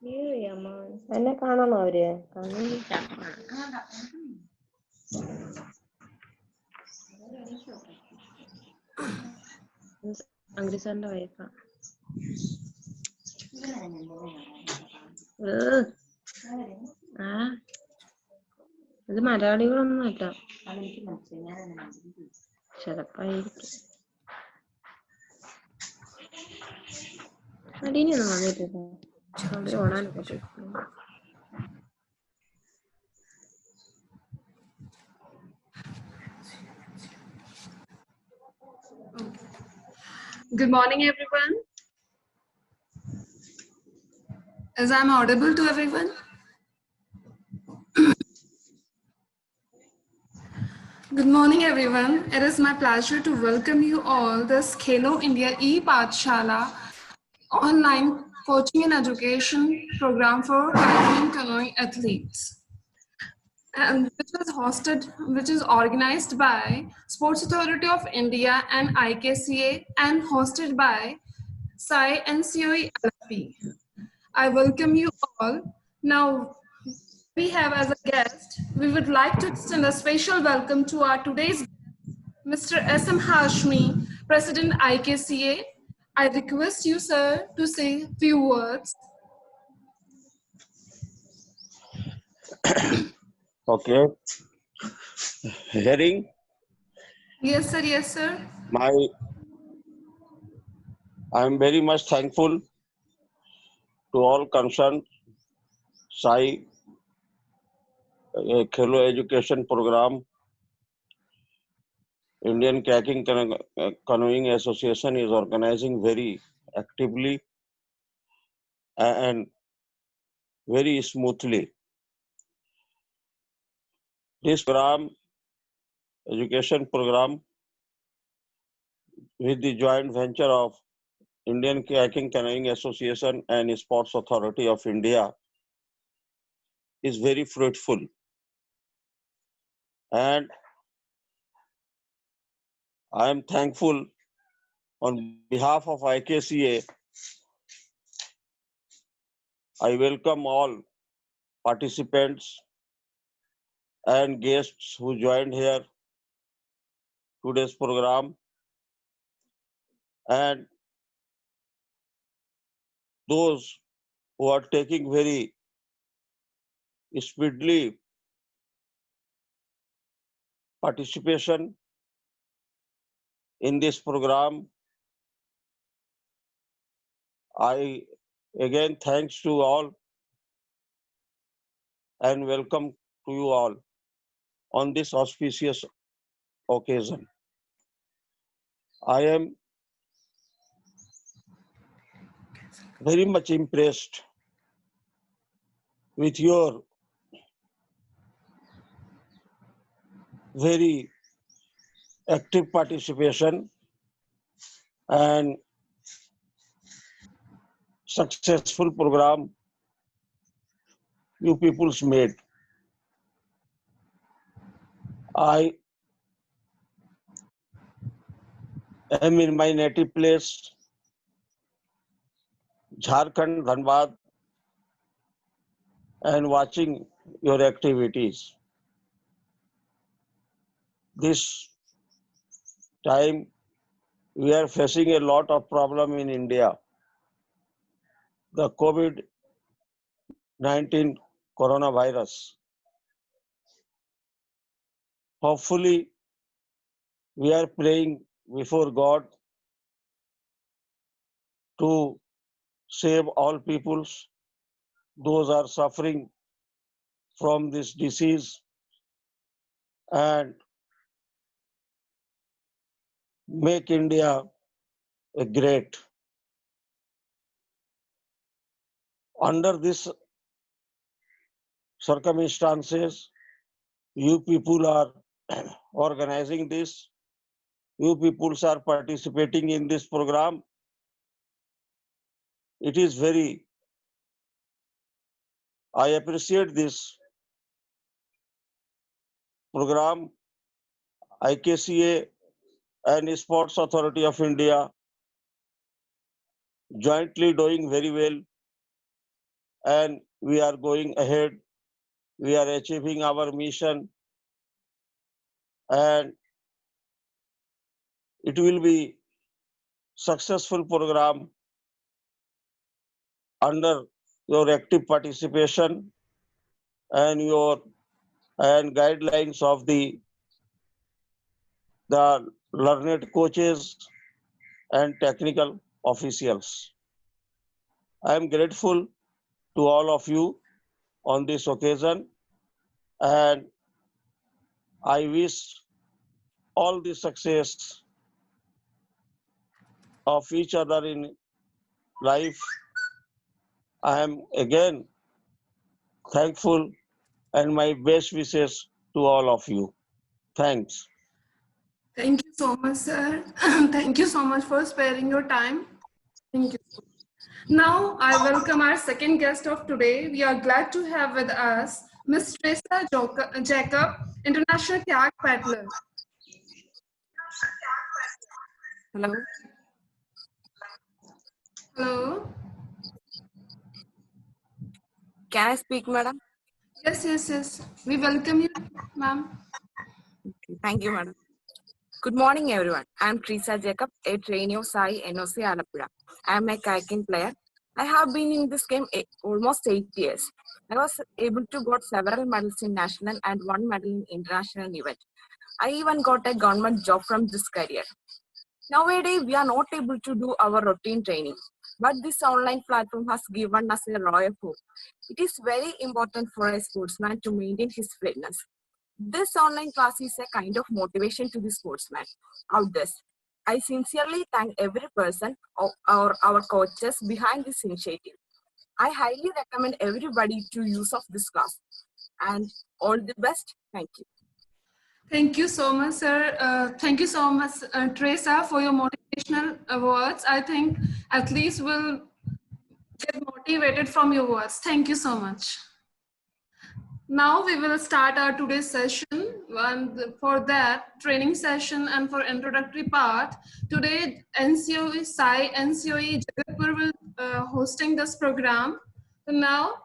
എന്നെ കാണണോ അവര്? അംഗ്രിസാറിന്റെ വൈഫാ. ആ ഇത് മലയാളികളൊന്നും അല്ല. ചിലപ്പായിരിക്കും. അടീനൊന്നും വന്നിട്ടില്ല. അവര് ഓടാനൊക്കെ പോയിട്ടുണ്ട്. Good morning, everyone. Is I'm audible to everyone? Good morning, everyone. It is my pleasure to welcome you all this Khelo India e-Pathshala online coaching and education program for kayaking and canoeing athletes, and which is organized by Sports Authority of India and IKCA and hosted by SAI NCOE LFP. I welcome you all. Now, we have as a guest, we would like to extend a special welcome to our today's guest, Mr. S.M. Hashmi, President IKCA. I request you, sir, to say a few words. Okay. Hearing? Yes, sir. Yes, sir. I'm very much thankful to all concerned SAI Khelo Education Program, Indian Kayaking Canoeing Association is organizing very actively and very smoothly. This education program with the joint venture of Indian Kayaking Canoeing Association and Sports Authority of India is very fruitful. And I am thankful on behalf of IKCA. I welcome all participants and guests who joined here today's program, and those who are taking very speedily participation in this program. I again thanks to all and welcome to you all on this auspicious occasion. I am very much impressed with your very active participation and successful program you peoples made. I am in my native place, Jharkhand, Dhanbad, and watching your activities. This time we are facing a lot of problem in India. The COVID-19 coronavirus. Hopefully, we are praying before God to save all peoples. Those are suffering from this disease and make India a great. Under this circumstances, you people are organizing this. You peoples are participating in this program. It is I appreciate this program. IKCA and Sports Authority of India jointly doing very well, and we are going ahead. We are achieving our mission, and it will be successful program under your active participation and your and guidelines of the learned coaches and technical officials. I am grateful to all of you on this occasion, and I wish all the success of each other in life. I am again thankful and my best wishes to all of you. Thanks. Thank you so much, sir. Thank you so much for sparing your time. Thank you. Now, I welcome our second guest of today. We are glad to have with us Ms. Teresa Jacob, International Kayak Paddler. Hello. Hello. Can I speak, madam? Yes. We welcome you, ma'am. Okay. Thank you, madam. Good morning, everyone. I am Teresa Jacob, a trainee of Sai NOC Alapura. I am a kayaking player. I have been in this game almost 8 years. I was able to got several medals in national and 1 medal in international event. I even got a government job from this career. Nowadays, we are not able to do our routine training, but this online platform has given us a ray of hope. It is very important for a sportsman to maintain his fitness. This online class is a kind of motivation to the sportsman out there. I sincerely thank every person or our coaches behind this initiative. I highly recommend everybody to use of this class. And all the best. Thank you. Thank you so much, sir. Thank you so much, Teresa, for your motivational words. I think at least we'll get motivated from your words. Thank you so much. Now we will start our today's session, and for that training session and for introductory part, today NCOE Sai NCOE Jagatpur will hosting this program. So now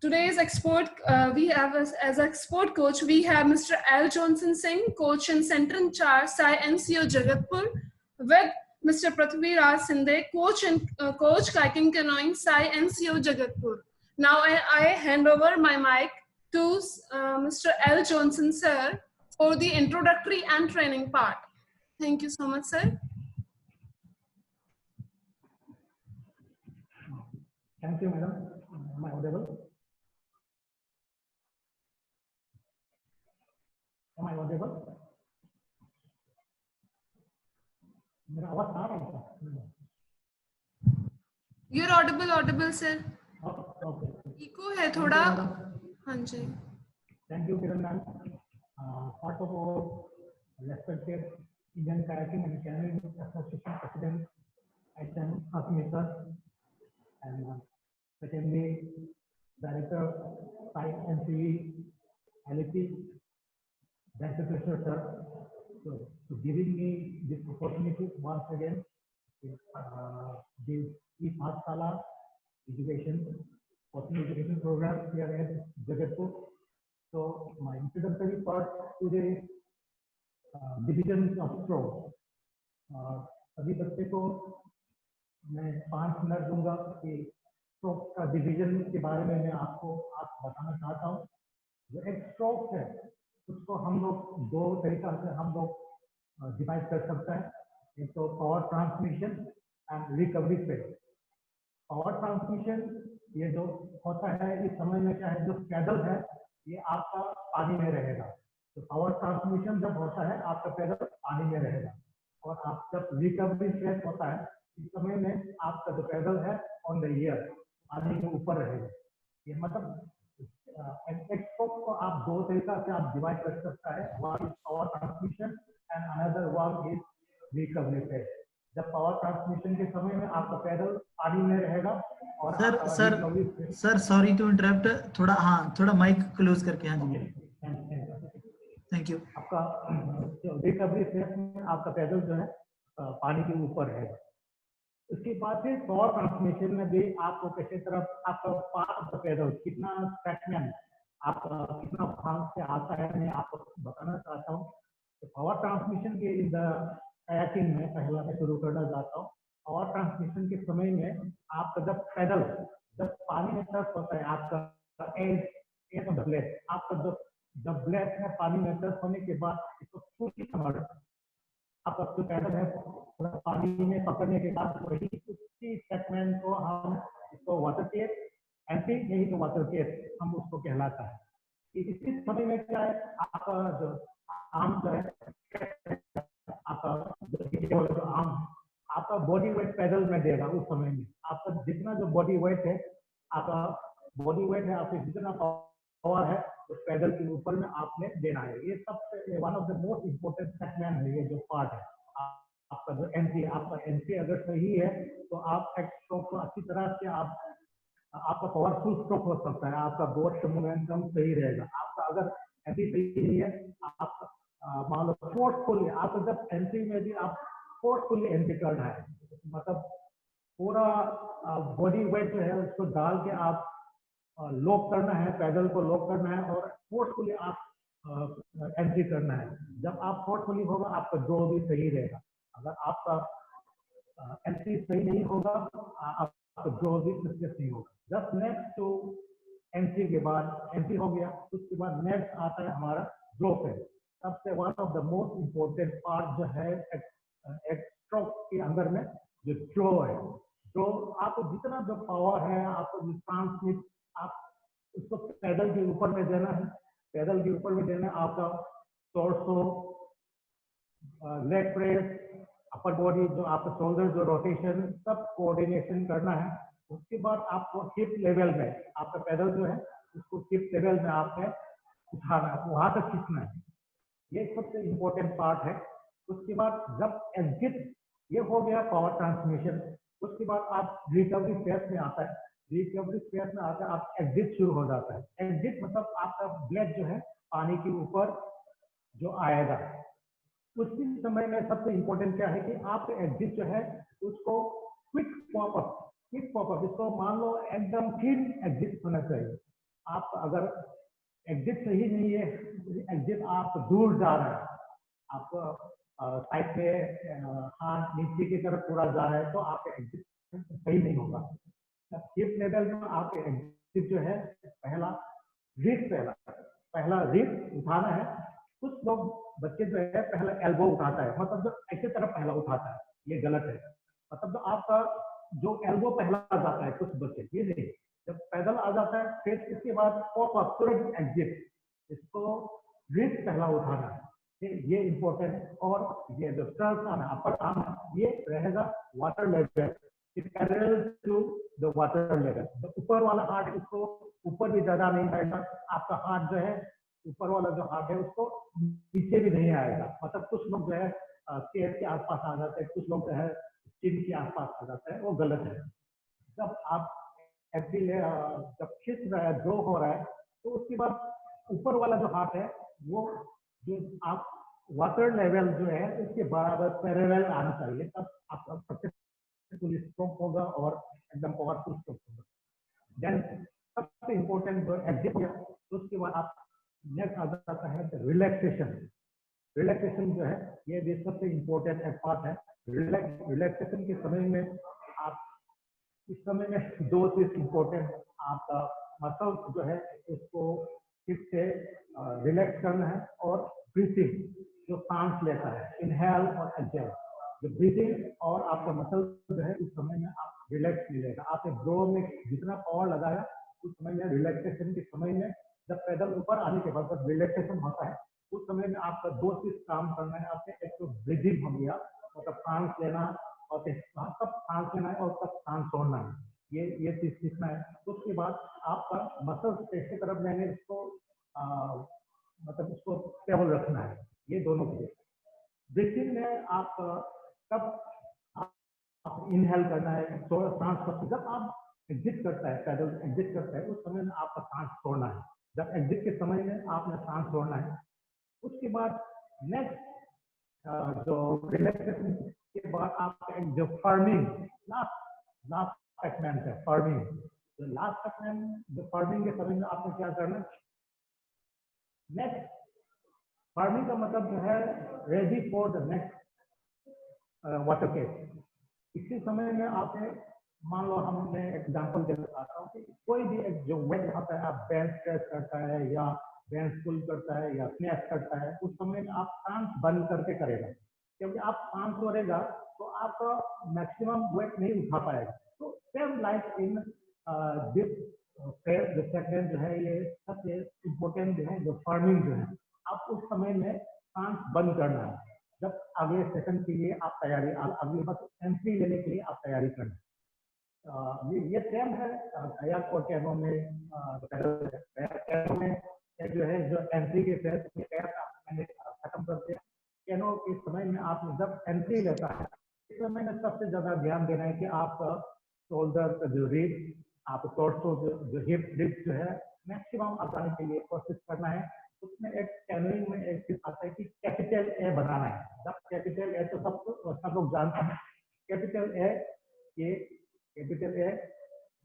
today's expert, we have as expert coach, we have Mr. L. Johnson Singh, coach and center in charge, Sai NCO Jagatpur, with Mr. Prithvi Raj Sinde, coach and coach kayaking canoeing, Sai NCO Jagatpur. Now I hand over my mic to Mr. L. Johnson, sir, for the introductory and training part. Thank you so much, sir. Thank you, madam. Am I audible? Am I audible? मेरा आवाज आ रहा है? You're audible, sir. Okay. Echo है थोड़ा. हाँ जी. Thank you, Kiran ma'am. Part of our respected Indian Kayaking and Canoeing Association President, H.M. Asmi sir, and secondly, Director, Sai NCE, LP, Dr. Krishna sir, so giving me this opportunity once again, this e-Pathshala coaching education program here at Jagatpur. So my introductory part today is division of stroke. सभी बच्चे को मैं 5 minute दूंगा कि stroke का division के बारे में मैं आपको बताना चाहता हूँ। जो एक स्ट्रोक है उसको हम लोग 2 तरीका से हम लोग डिवाइड कर सकते हैं। एक तो power transmission and recovery phase. Power transmission ये जो होता है इस समय में क्या है, जो पैडल है ये आपका पानी में रहेगा। तो पावर ट्रांसमिशन जब होता है आपका पैडल पानी में रहेगा, और आप जब रिकवरी फेज होता है इस समय में आपका जो पैडल है ऑन द एयर पानी के ऊपर रहेगा। ये मतलब एक्सपोर्ट को आप 2 तरीका से आप डिवाइड कर सकता है। One is power transmission and another one is recovery phase. जब पावर ट्रांसमिशन के समय में आपका पैडल पानी में रहेगा और सर सॉरी टू इंटरप्ट, थोड़ा माइक क्लोज करके। हाँ जी, थैंक यू। आपका जो रिकवरी फेज में आपका पैडल जो है पानी के ऊपर रहेगा। उसके बाद फिर पावर ट्रांसमिशन में भी आपको कैसे तरफ आपका पाथ पैदल कितना सेगमेंट आप कितना भाग से आता है मैं आपको बताना चाहता हूँ। तो पावर ट्रांसमिशन के इन कायाकिंग में पहला मैं शुरू करना चाहता हूँ। पावर ट्रांसमिशन के समय में आपका जब पैदल जब पानी में टच होता है आपका एज ऑफ द ब्लेड आपका जब ब्लेड में पानी में टच होने के बाद इसको पूरी समझ आपका जो पैदल है पानी में पकड़ने के बाद वही उसी सेगमेंट को हम इसको वाटर केस एंटी नहीं तो वाटर केस हम उसको कहलाता है। इसी समय में क्या है आपका जो आर्म जो है आपका जो आर्म आपका बॉडी वेट पैदल में देगा उस समय में आपका जितना जो बॉडी वेट है आपका बॉडी वेट है आपके जितना पावर है उस पैदल के ऊपर में आपने देना है। ये सबसे one of the most important segment है ये जो पार्ट है आपका जो एंट्री आपका एंट्री अगर सही है तो आप एक स्ट्रोक को अच्छी तरह से आपका पावरफुल स्ट्रोक हो सकता है आपका बोर्ड का मोमेंटम सही रहेगा। आपका अगर एंट्री सही नहीं है आप मान लो फोर्सफुली आप जब एंट्री में भी आप फोर्सफुली एंट्री करना है मतलब पूरा बॉडी वेट जो है उसको डाल के आप लॉक करना है पैदल को लॉक करना है और फोर्सफुली आप एंट्री करना है। जब आप फोर्सफुली होगा आपका ड्रॉ भी सही रहेगा। अगर आपका एंट्री सही नहीं होगा आपका ड्रॉ भी सक्सेस नहीं होगा। जस्ट नेक्स्ट टू एंट्री के बाद एंट्री हो गया उसके बाद नेक्स्ट आता है हमारा ड्रॉ पे। सबसे one of the most important part जो है एक स्ट्रोक के अंदर में जो ड्रॉ है ड्रॉ आपको जितना जो पावर है आपको ट्रांसमिट आप उसको पैदल के ऊपर में देना है। पैदल के ऊपर में देना आपका torso leg press upper body जो आपका शोल्डर जो रोटेशन सब कोऑर्डिनेशन करना है। उसके बाद आपको हिप लेवल में आपका पैदल जो है उसको हिप लेवल में आपने उठाना है वहां तक खींचना है। ये सबसे इम्पोर्टेंट पार्ट है। उसके बाद जब एग्जिट ये हो गया पावर ट्रांसमिशन उसके बाद आप रिकवरी फेज में आता है। रिकवरी फेज में आता है आप एग्जिट शुरू हो जाता है। एग्जिट मतलब आपका ब्लड जो है पानी के ऊपर जो आएगा उसी समय में सबसे इम्पोर्टेंट क्या है कि आप एग्जिट जो है उसको क्विक पॉपअप इसको मान लो एकदम क्लीन एग्जिट होना चाहिए। आप अगर एग्जिट सही नहीं है एग्जिट आप दूर जा रहे हैं आप साइड पे हाथ नीचे की तरफ पूरा जा रहा है तो आपका एग्जिट सही नहीं होगा। हिप लेवल में आपके एग्जिट जो है पहला रिस्ट उठाना है। कुछ लोग बच्चे जो है पहला एल्बो उठाता है मतलब जो ऐसे तरफ पहला उठाता है ये गलत है। मतलब जो आपका जो एल्बो पहला आ जाता है कुछ बच्चे ये नहीं जब पैदल आ जाता है फिर इसके बाद पॉपअप तुरंत एग्जिट इसको रिस्ट पहला उठाना है ये इम्पोर्टेंट। और ये जो स्टर्स आना अपर आर्म ये रहेगा water level parallel to the water level. ऊपर वाला हार्ट इसको ऊपर भी ज्यादा नहीं आएगा आपका हार्ट जो है ऊपर वाला जो हार्ट है उसको नीचे भी नहीं आएगा। मतलब कुछ लोग जो है पेट के आसपास आ जाते हैं कुछ लोग जो है चिन के आसपास आ जाते हैं वो गलत है। जब आप जब खिंच रहा है ड्रॉ हो रहा है तो उसके बाद ऊपर वाला जो हाथ है वो जो आप वाटर लेवल जो है उसके बराबर पैरेलल आना चाहिए तब आपका सक्सेसफुल स्ट्रोक होगा और एकदम पावरफुल स्ट्रोक होगा। देन सबसे इम्पोर्टेंट जो एग्जिट है उसके बाद आप नेक्स्ट आ जाता है रिलैक्सेशन जो है ये भी सबसे इम्पोर्टेंट एक पार्ट है। रिलैक्सेशन के समय में आप इस समय में दो चीज इम्पोर्टेंट आपका मसल जो है उसको फिर से रिलैक्स करना है और ब्रीथिंग जो सांस लेता है इनहेल और एक्सहेल जो ब्रीथिंग और आपका मसल जो है इस समय में आप रिलैक्स मिलेगा। आपने ब्रो में जितना पावर लगाया उस समय में रिलैक्सेशन के समय में जब पैदल ऊपर आने के बाद जब रिलैक्सेशन होता है उस समय में आपका दो चीज काम करना है। आपने एक तो ब्रीदिंग हो गया मतलब सांस लेना और तब सांस लेना है और तब सांस छोड़ना है ये चीज सीखना है। उसके बाद आपका मसल कैसे तरफ लेंगे इसको मतलब उसको स्टेबल रखना है ये दोनों चीजें। ब्रीथिंग में आप कब आप इनहेल करना है सांस जब आप एग्जिट करता है पैदल एग्जिट करता है उस समय में आपका सांस छोड़ना है। जब एग्जिट के समय में आपने सांस छोड़ना है। उसके बाद नेक्स्ट जो रिलैक्सेशन के बाद आप जो फर्मिंग लास्ट सेगमेंट है फार्मिंग। तो लास्ट सेगमेंट जो फार्मिंग के समय में आपने क्या करना, नेक्स्ट फार्मिंग का मतलब जो है ready for the next water case. इसी समय में आपने मान लो, हमने एग्जांपल देना चाहता हूँ कि कोई भी एक जो वेट होता है, आप बेंच प्रेस करता है या बेंच पुल करता है या स्नैच करता है, उस समय में आप सांस बंद करके करेगा, क्योंकि आप सांस छोड़ेगा तो आपका मैक्सिमम वेट नहीं उठा पाएगा। तो सेम लाइक इन दिस जो सेकंड जो है, ये सबसे इम्पोर्टेंट जो है, जो फार्मिंग जो है, आप उस समय में सांस बंद करना है। जब अगले सेशन के लिए आप तैयारी, अगले बस एंट्री लेने के लिए आप तैयारी करना। ये सेम है कायाक और कैनो में। कैनो में जो है, जो एंट्री के तहत मैंने खत्म कर दिया। कैनो के समय में आप जब एंट्री लेता है, इस समय में सबसे ज्यादा ध्यान देना है कि आपका शोल्डर का जो रिब, आप टॉर्सो जो हिप रिब जो है, मैक्सिमम आसानी के लिए कोशिश करना है। उसमें एक कैनोइंग में एक चीज आता है कि कैपिटल ए बनाना है। जब कैपिटल ए, तो सब लोग जानते हैं कैपिटल ए, ये कैपिटल ए,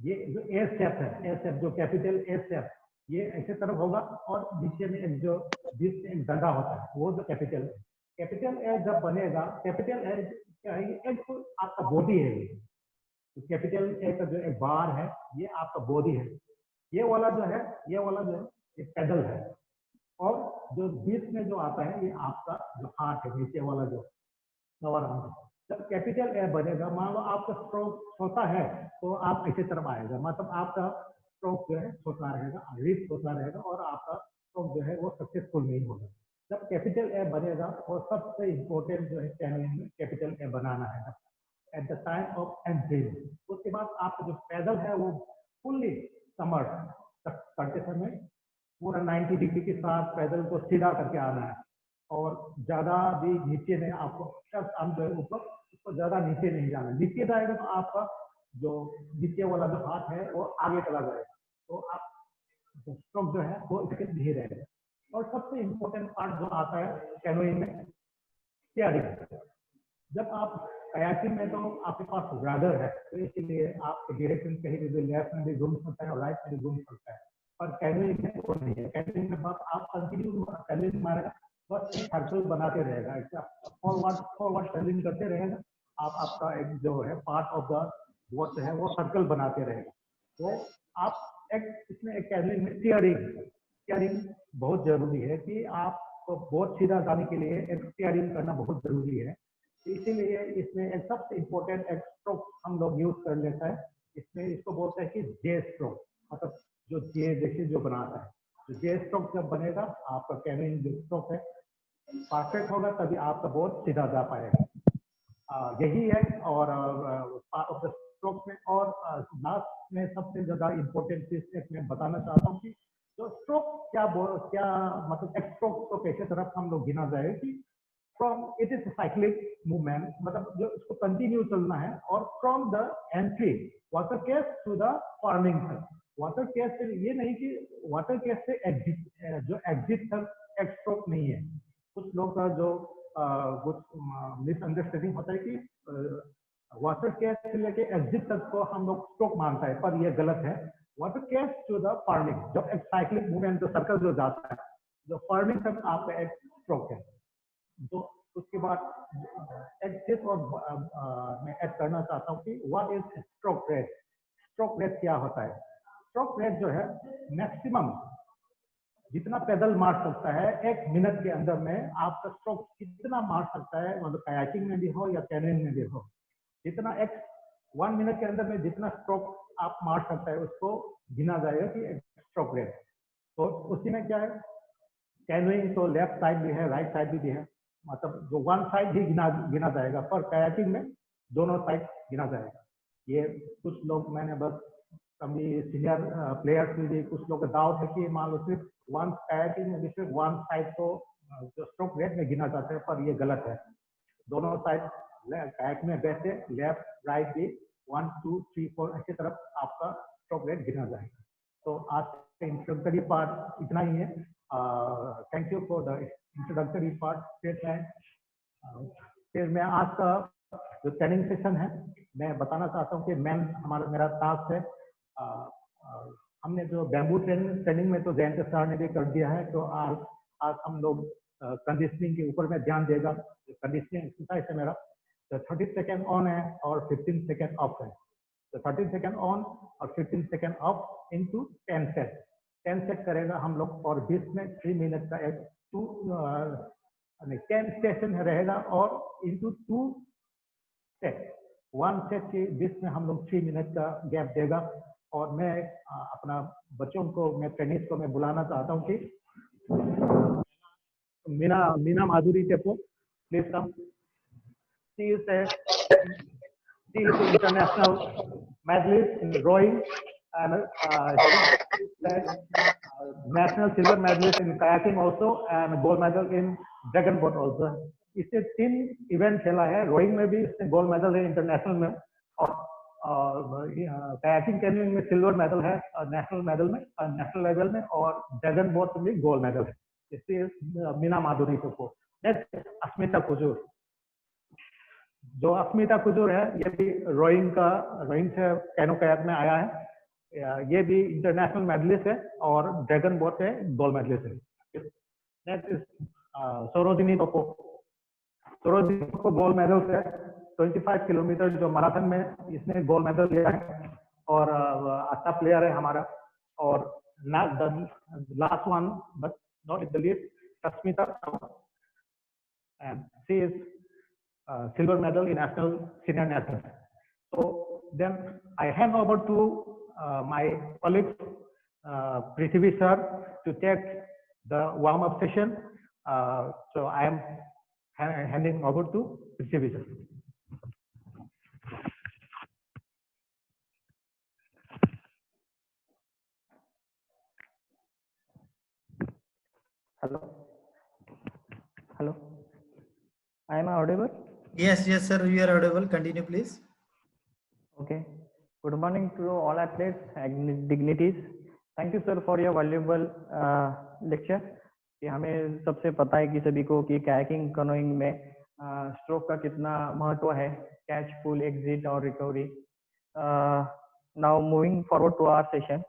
ये जो ए स्टेप है, ए स्टेप जो कैपिटल ए स्टेप, ये ऐसे तरफ होगा और नीचे में एक जो बीच में एक डंडा होता है, वो जो कैपिटल ए जब बनेगा, कैपिटल ए क्या है, एक तो आपका बॉडी है। तो कैपिटल ए का जो एक बार है, ये आपका बॉडी है। ये वाला जो है, ये पेडल है। और जो बीच में जो आता है, ये आपका जो हाथ है, नीचे वाला जो लोअर आर्म। जब कैपिटल ए बनेगा, मान लो आपका स्ट्रोक छोटा है तो आप ऐसे तरफ आएगा, मतलब आपका स्ट्रोक जो है छोटा रहेगा, रिप छोटा रहेगा और आपका स्ट्रोक जो है वो सक्सेसफुल नहीं होगा। जब कैपिटल ए बनेगा, और सबसे इम्पोर्टेंट जो है कैनोइंग में कैपिटल ए बनाना है at the time of entry. उसके बाद आपका जो पैदल है वो फुल्ली समर्थ करते समय पूरा 90 डिग्री के साथ पैदल को सीधा करके आना है, और ज्यादा भी नीचे नहीं, आपको आर्म जो है ऊपर, उसको ज्यादा नीचे नहीं जाना। नीचे जाएगा तो आपका जो नीचे वाला जो हाथ है वो आगे चला जाएगा, तो आप स्ट्रोक जो है वो इसके नहीं रहेगा। और सबसे इम्पोर्टेंट पार्ट जो आता है कैनोइंग में, स्टीयरिंग। जब आप कयाकिंग में तो आपके पास रडर है, तो इसलिए आप डायरेक्शन कहीं भी लेफ्ट में भी घूम सकता है और राइट में भी घूम सकता है, पर कैनोइंग में वो नहीं है। कैनोइंग में बस आप कंटिन्यू कैनोइंग मारेगा, बस एक सर्कल बनाते रहेगा, फॉरवर्ड सर्विंग करते रहेगा, आप आपका एक जो है पार्ट ऑफ द बोट है वो सर्कल बनाते रहेगा। तो आप एक इसमें एक कैनोइंग में स्टीयरिंग बहुत जरूरी है कि आपको बोट सीधा जाने के लिए एक स्टीयरिंग करना बहुत जरूरी है। इसीलिए इसमें एक सबसे इम्पोर्टेंट एक स्ट्रोक हम लोग यूज कर लेता है। इसमें इसको बोलते हैं कि जे स्ट्रोक, मतलब जो जे देखिए जो बनाता है, तो जे स्ट्रोक जब बनेगा, आपका कैनोइंग जो स्ट्रोक है परफेक्ट होगा, तभी आपका बोट सीधा जा पाएगा। यही है और पार्ट ऑफ द स्ट्रोक में। और लास्ट में सबसे ज्यादा इम्पोर्टेंट चीज एक मैं बताना चाहता हूँ कि जो स्ट्रोक क्या मतलब एक स्ट्रोक को कैसे तरफ हम लोग गिना जाए कि from it is cyclic movement, मतलब जो इसको कंटिन्यू चलना है, और from the entry water case to the farming तक। वाटर केस से ये नहीं कि वाटर केस से एग्जिट तक एक स्ट्रोक नहीं है। कुछ लोग का जो कुछ मिसअंडरस्टैंडिंग होता है कि वाटर केस से लेके एग्जिट तक को हम लोग स्ट्रोक मानता है, पर यह गलत है। Water case to the farming, जब एक साइक्लिक मूवमेंट जो सर्कल जो जाता है, जो फार्मिंग तक आपका एक स्ट्रोक है। तो उसके बाद एक चीज और मैं ऐड करना चाहता हूँ कि what is stroke rate. Stroke rate क्या होता है? स्ट्रोक रेट जो है मैक्सिमम जितना पैदल मार सकता है 1 मिनट के अंदर में, आपका स्ट्रोक कितना मार सकता है, मतलब कायाकिंग में भी हो या कैनोइंग में भी हो, जितना 1 मिनट के अंदर में जितना स्ट्रोक आप मार सकता है उसको गिना जाएगा कि स्ट्रोक रेट। तो उसी में क्या है, कैनोइंग तो लेफ्ट साइड भी है, राइट साइड भी है, मतलब जो वन साइड ही गिना जाएगा, पर कायाकिंग में दोनों साइड गिना जाएगा। ये कुछ लोग, मैंने बस कभी सीनियर प्लेयर्स में भी कुछ लोग का डाउट है कि मान लो सिर्फ वन कायाकिंग में सिर्फ वन साइड को जो स्ट्रोक रेट में गिना जाता है, पर ये गलत है। दोनों साइड कायाक में बैठे लेफ्ट राइट भी 1 2 3 4 ऐसी तरफ आपका स्ट्रोक रेट गिना जाएगा। तो आज का इंट्रोडक्टरी पार्ट इतना ही है। Thank you for the introductory part. फिर मैं आज का जो ट्रेनिंग सेशन है मैं बताना चाहता हूँ कि मेरा टास्क है हमने जो बैम्बू ट्रेनिंग में तो जयंत सर ने भी कर दिया है, तो आज हम लोग कंडीशनिंग के ऊपर में ध्यान देगा। कंडीशनिंग एक्सरसाइज है मेरा, तो 30 सेकेंड ऑन है और 15 सेकेंड ऑफ है। तो 30 सेकेंड ऑन और 15 second of into 10 set 10 set करेगा हम लोग, और 20 में 3 मिनट का एक 10 स्टेशन रहेगा और इनटू 2 सेट 1 सेट के बीच में हम लोग 3 मिनट का गैप देगा। और मैं अपना बच्चों को, मैं ट्रेनिंग को मैं बुलाना चाहता हूँ कि Meena Madhuri Tepo, please come. She is international medalist in rowing and national silver medalist in kayaking also, and gold medal in dragon boat also. इससे 3 इवेंट खेला है, रोइंग में भी इसने गोल्ड मेडल है इंटरनेशनल में, और कायाकिंग कैनोइंग में सिल्वर मेडल है नेशनल लेवल में, और ड्रैगन बोट में भी गोल्ड मेडल है। इससे मीना माधुरी को। नेक्स्ट अस्मिता कुजूर। जो अस्मिता कुजूर है, ये भी रोइंग से कैनो कयाक में आया है। ये भी इंटरनेशनल मेडलिस्ट है और ड्रैगन बोट से गोल्ड मेडलिस्ट है। Next Sarojini Topo. Sarojini Topo gold medal है 25 किलोमीटर जो मैराथन में इसने गोल्ड मेडल लिया है, और अच्छा प्लेयर है हमारा। और last one but not in the least, Asmita, and she is silver medal in national senior national. So then I hand over to my colleague Prithvi sir to take the warm up session. So I am handing over to Prithvi sir. Hello. I am audible? Yes, sir, you are audible. Continue, please. Okay. Good morning to all athletes and dignitaries. Thank you, sir, for your valuable lecture. कि हमें सबसे पता है कि सभी को कि kayaking canoeing में स्ट्रोक का कितना महत्व है, कैच, पुल, एग्जिट और recovery. Now moving forward to our session.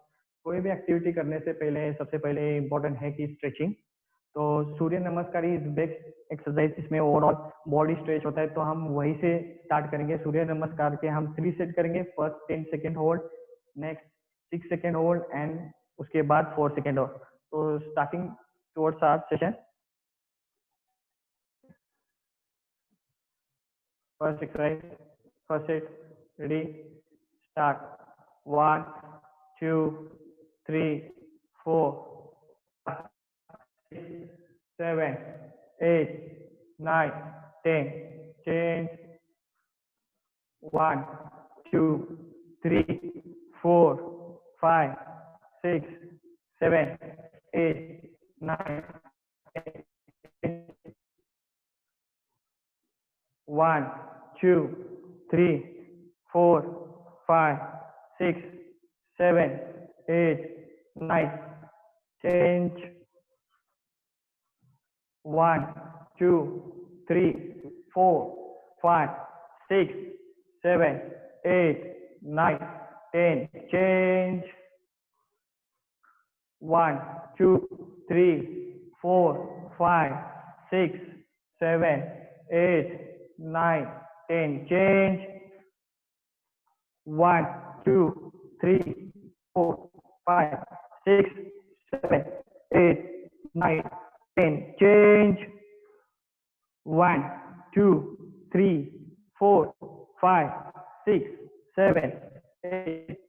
कोई भी एक्टिविटी करने से पहले सबसे पहले इम्पोर्टेंट है कि स्ट्रेचिंग। तो सूर्य नमस्कार इज बेस्ट एक्सरसाइज, इसमें ओवरऑल बॉडी स्ट्रेच होता है, तो हम वहीं से स्टार्ट करेंगे। सूर्य नमस्कार के हम 3 सेट करेंगे। First 10 second hold, next 6 second hold, and उसके बाद 4 सेकेंड होल्ड। तो starting towards our session. First exercise, first set, ready, start. 1 2 3 4 7 8 9 10 change 1 2 3 4 5 6 7 8 9 10 1 2 3 4 5 6 7 8 9 change 1 2 3 4 5 6 7 8 9 10 change 1 2 3 4 5 6 7 8 9 10 change 1 2 3 4 5 6 7 8 9 10 change 1 2 3 4 5 6 7 8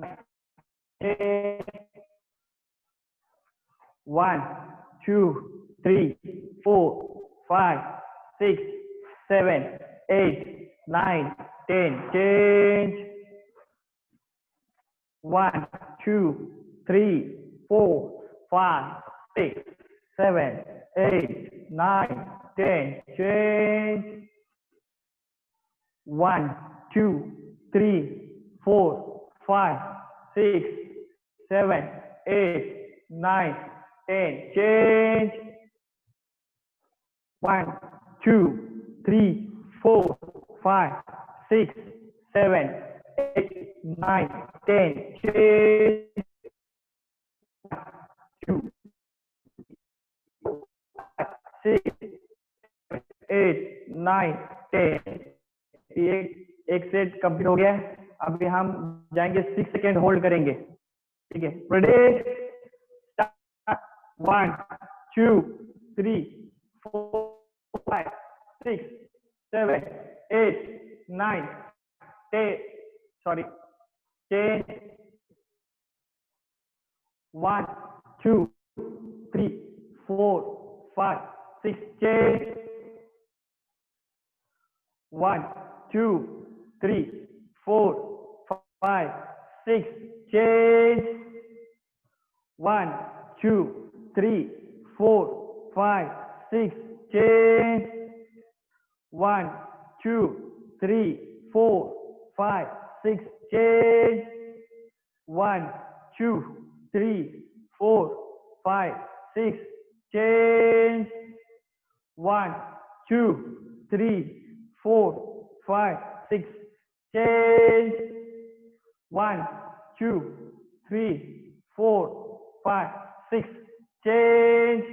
9 10 1 2 3 4 5 6 7 8 9 10 change 1 2 3 4 5 6 7 8 9 10 change 1 2 3 4 5 6 7 8 9 10 change 1 2 3 4 5 6 7, 8, 9, 10. Change. 2, 6, 8, 9, 10. एक सेट कंप्लीट हो गया है। अभी हम जाएंगे 6 सेकेंड होल्ड करेंगे। ठीक है, ready, 1, 2, 3, 4, 5, 6, 7, 8, 9, 10. Sorry, 10. 1, 2, 3, 4, 5, 6. Change. 1, 2, 3, 4, 5, 6. Change. 1, 2, 3, 4, 5, 6. Change. 1, 2, 3, 4, 5, 6. Change. 1, 2, 3, 4, 5, 6. Change. 1, 2, 3, 4, 5, 6. Change. 1, 2, 3, 4, 5, 6. Change.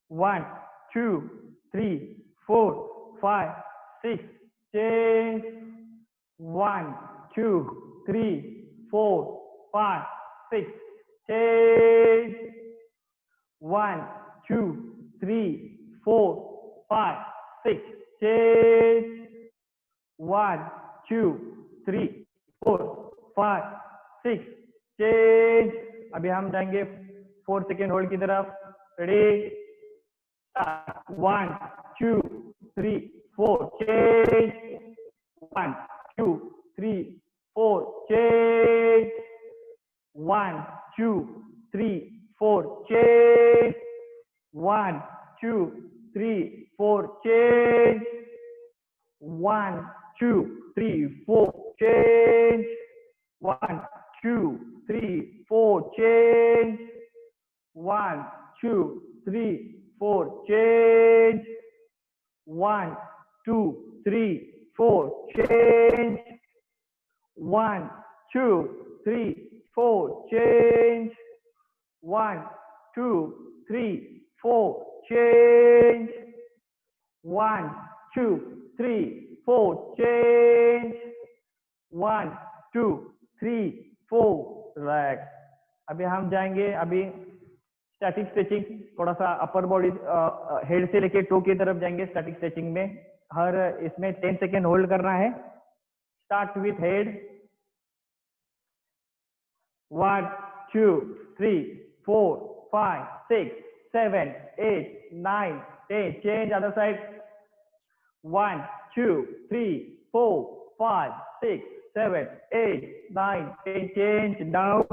1, 2, 3, 4, 5, 6. Change. 1, 2, 3, 4, 5, 6. Change. 1, 2, 3, 4, 5, 6. Change. 1, 2, 3, 4, 5, 6. Change. अभी हम जाएंगे 4 सेकेंड होल्ड की तरफ। Ready, 1, 2, 3, 4. Change. 1, 2, 3, 4. Change. 1, 2, 3, 4. Change. 1, 2, 3, 4. Change. 1, 2, 3, 4. Change. 1, 2, 3, 4. Change. 1, 2, 3, 4. Change. 1, 2, 3, 4. Change. 1, 2, 3, 4. Change. 1, 2, 3, 4. Change. 1, 2, 3, 4. Change. 1, 2, 3, 4. Relax. अभी हम जाएंगे अभी स्टैटिक स्ट्रेचिंग, थोड़ा सा अपर बॉडी हेड से लेके टो की तरफ जाएंगे। स्टैटिक स्ट्रेचिंग में हर इसमें 10 सेकेंड होल्ड करना है। Start with head. 1, 2, 3, 4, 5, 6, 7, 8, 9, 10. Change other side. 1, 2, 3, 4, 5, 6, 7, 8, 9, 10. Change down.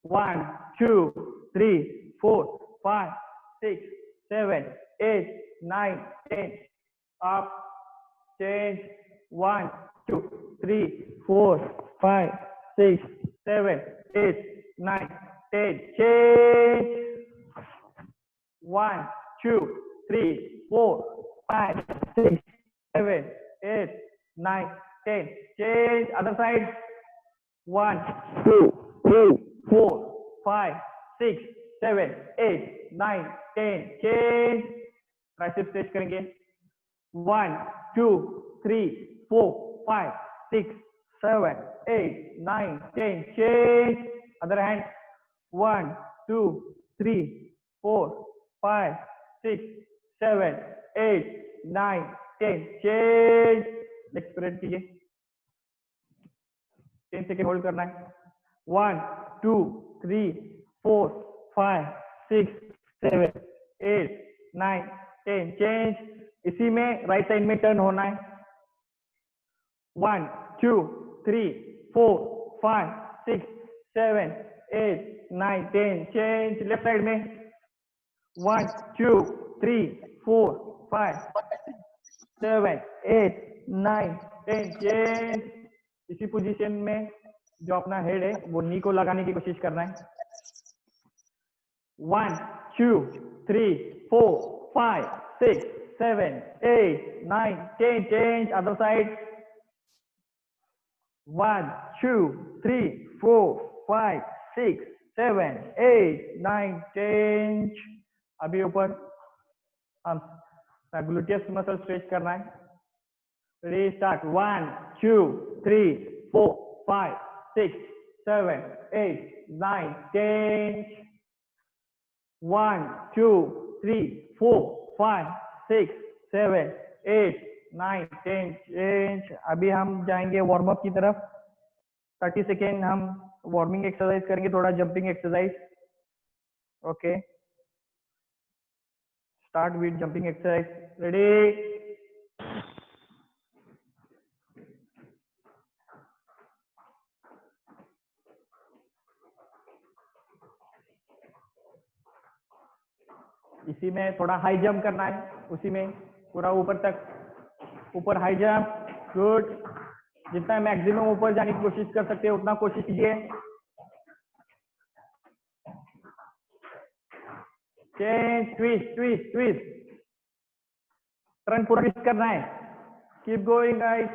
1, 2, 3, 4, 5, 6, 7, 8, 9, 10. Up. Change. 1, 2, 3, 4, 5, 6, 7, 8, 9, 10. Change. 1, 2, 3, 4, 5, 6, 7, 8, 9, 10. Change other side. 1, 2, 3, 4, 5, 6, 7, 8, 9, 10. Change. Tricep stretch करेंगे। 1, 2, 3, 4, 5, 6, 7, 8, 9, 10. Change. Other hand. 1, 2, 3, 4, 5, 6, 7, 8, 9, 10. Change. Next spread कीजिए। 10 सेकेंड होल्ड करना है। 1, 2, 3, 4, 5, 6, 7, 8, 9, 10. चेंज। इसी में राइट साइड में टर्न होना है। 1, 2, 3, 4, 5, 6, 7, 8, 9, 10. चेंज। लेफ्ट साइड में 1, 2, 3, 4, 5, 7, 8, 9, 10. चेंज। इसी पोजीशन में जो अपना हेड है वो नी को लगाने की कोशिश करना है। 1, 2, 3, 4, 5, 6, 7, 8, 9, 10. चेंज। Other side. 1, 2, 3, 4, 5, 6, 7, 8, 9, 10. अभी ऊपर हम ग्लूटियस मसल स्ट्रेच करना है. Ready, start. 1, 2, 3, 4, 5, 6, 7, 8, 9, 10. 1, 2, 3, 4, 5, 6, 7, 8, 9, 10. चेंज. अभी हम जाएंगे वार्म अप की तरफ. 30 सेकेंड हम वार्मिंग एक्सरसाइज करेंगे, थोड़ा jumping exercise. Okay, start with jumping exercise. Ready. इसी में थोड़ा हाई जंप करना है, उसी में पूरा ऊपर तक, ऊपर हाई जंप. गुड. जितना मैक्सिमम ऊपर जाने की कोशिश कर सकते हैं उतना कोशिश कीजिए. Change. Twist twist twist. Turn पूरा ट्विस्ट करना है. Keep going guys.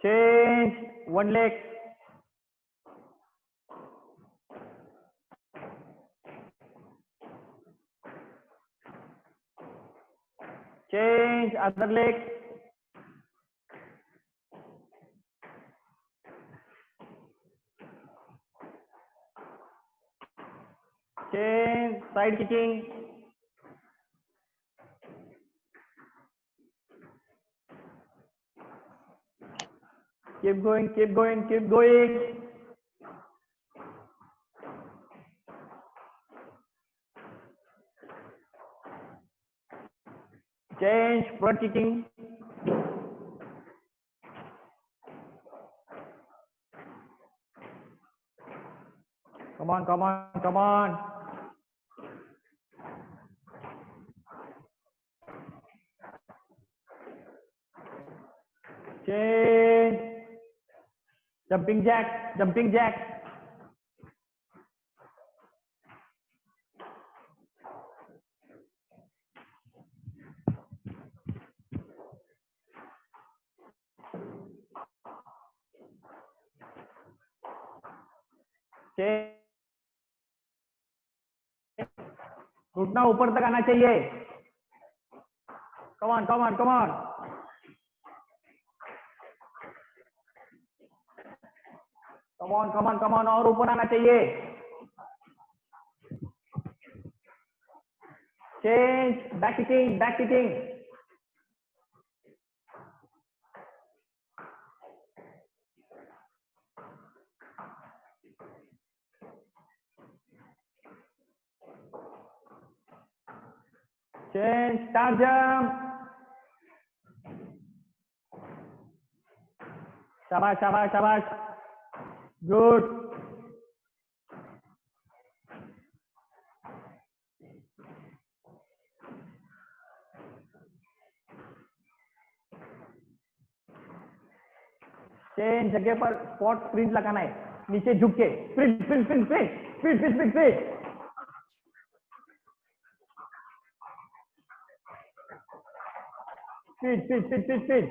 Change. One leg. Change other leg. Change side kicking. Keep going, keep going, keep going. Change front kicking. Come on, come on, come on. Change. Jumping jack, jumping jack. Change. घुटना ऊपर तक आना चाहिए. Come on, come on, come on. Come on, come on, come on. और ऊपर आना चाहिए. Change. Back kicking, back kicking. Change. Star jump. शाबाश, शाबाश, शाबाश. Good. चेंज जगह पर स्पॉट स्प्रिंट लगाना है, नीचे झुक के. Sprint sprint sprint sprint sprint sprint sprint. Speed speed speed speed speed.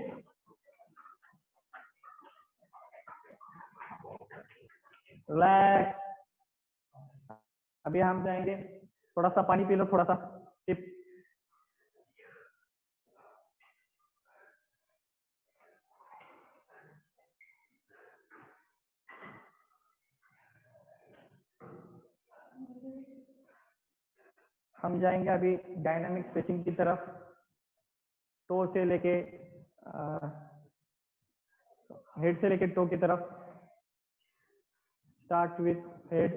Relax. अभी हम जाएंगे, थोड़ा सा पानी पी लो, थोड़ा सा. टिप. हम जाएंगे अभी डायनामिक स्ट्रेचिंग की तरफ. टो से लेके हेड से लेके टो की तरफ. Start with head.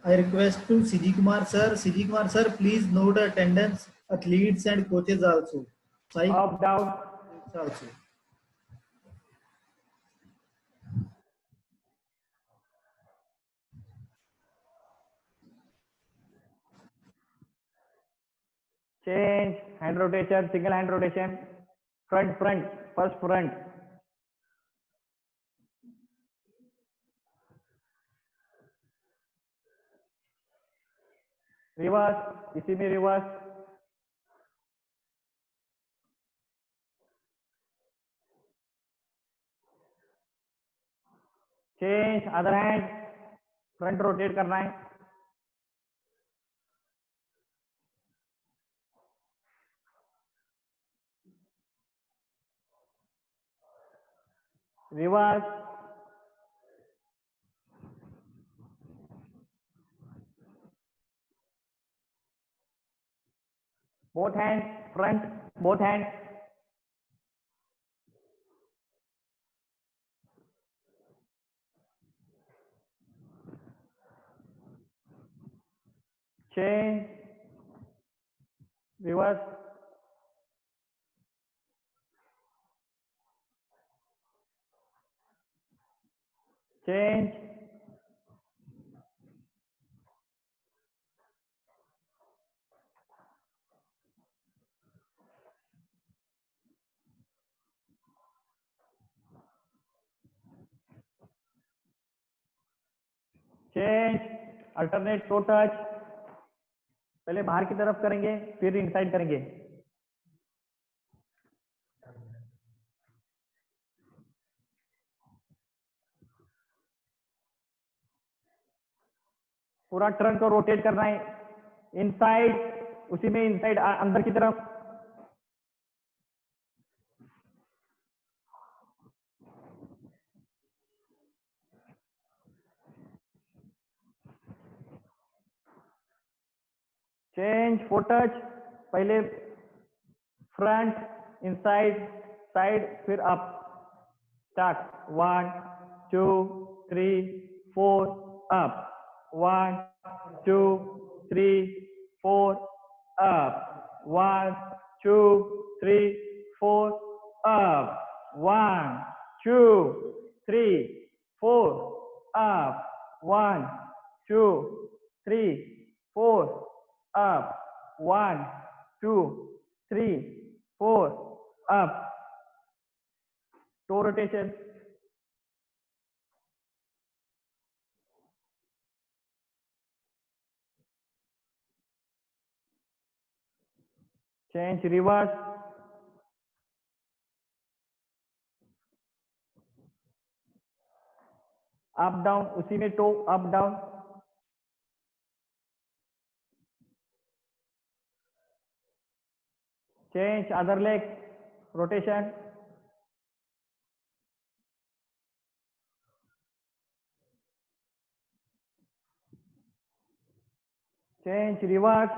I request to Siri Kumar sir. Siri Kumar sir, please note attendance, athletes and coaches also. Up, down. Also. Change. Hand rotation, single hand rotation. Front, front, first front. Reverse, इसी में reverse, change other hand, front rotate करना है, reverse, both hands, front, both hands, change, reverse, change, change, alternate toe touch, पहले बाहर की तरफ करेंगे फिर इनसाइड करेंगे, पूरा ट्रंक को रोटेट करना है, इनसाइड, उसी में इनसाइड अंदर की तरफ, चेंज फोर टच, पहले फ्रंट, इनसाइड, साइड, फिर up, start, 1 2 3 4 up, 1 2 3 4 up, 1 2 3 4 up, 1 2 3 4 up, 1 2 3 4 up, 1 2 3 4 up, toe rotation, change reverse, up down, उसी में toe up down, change other leg, rotation, change reverse,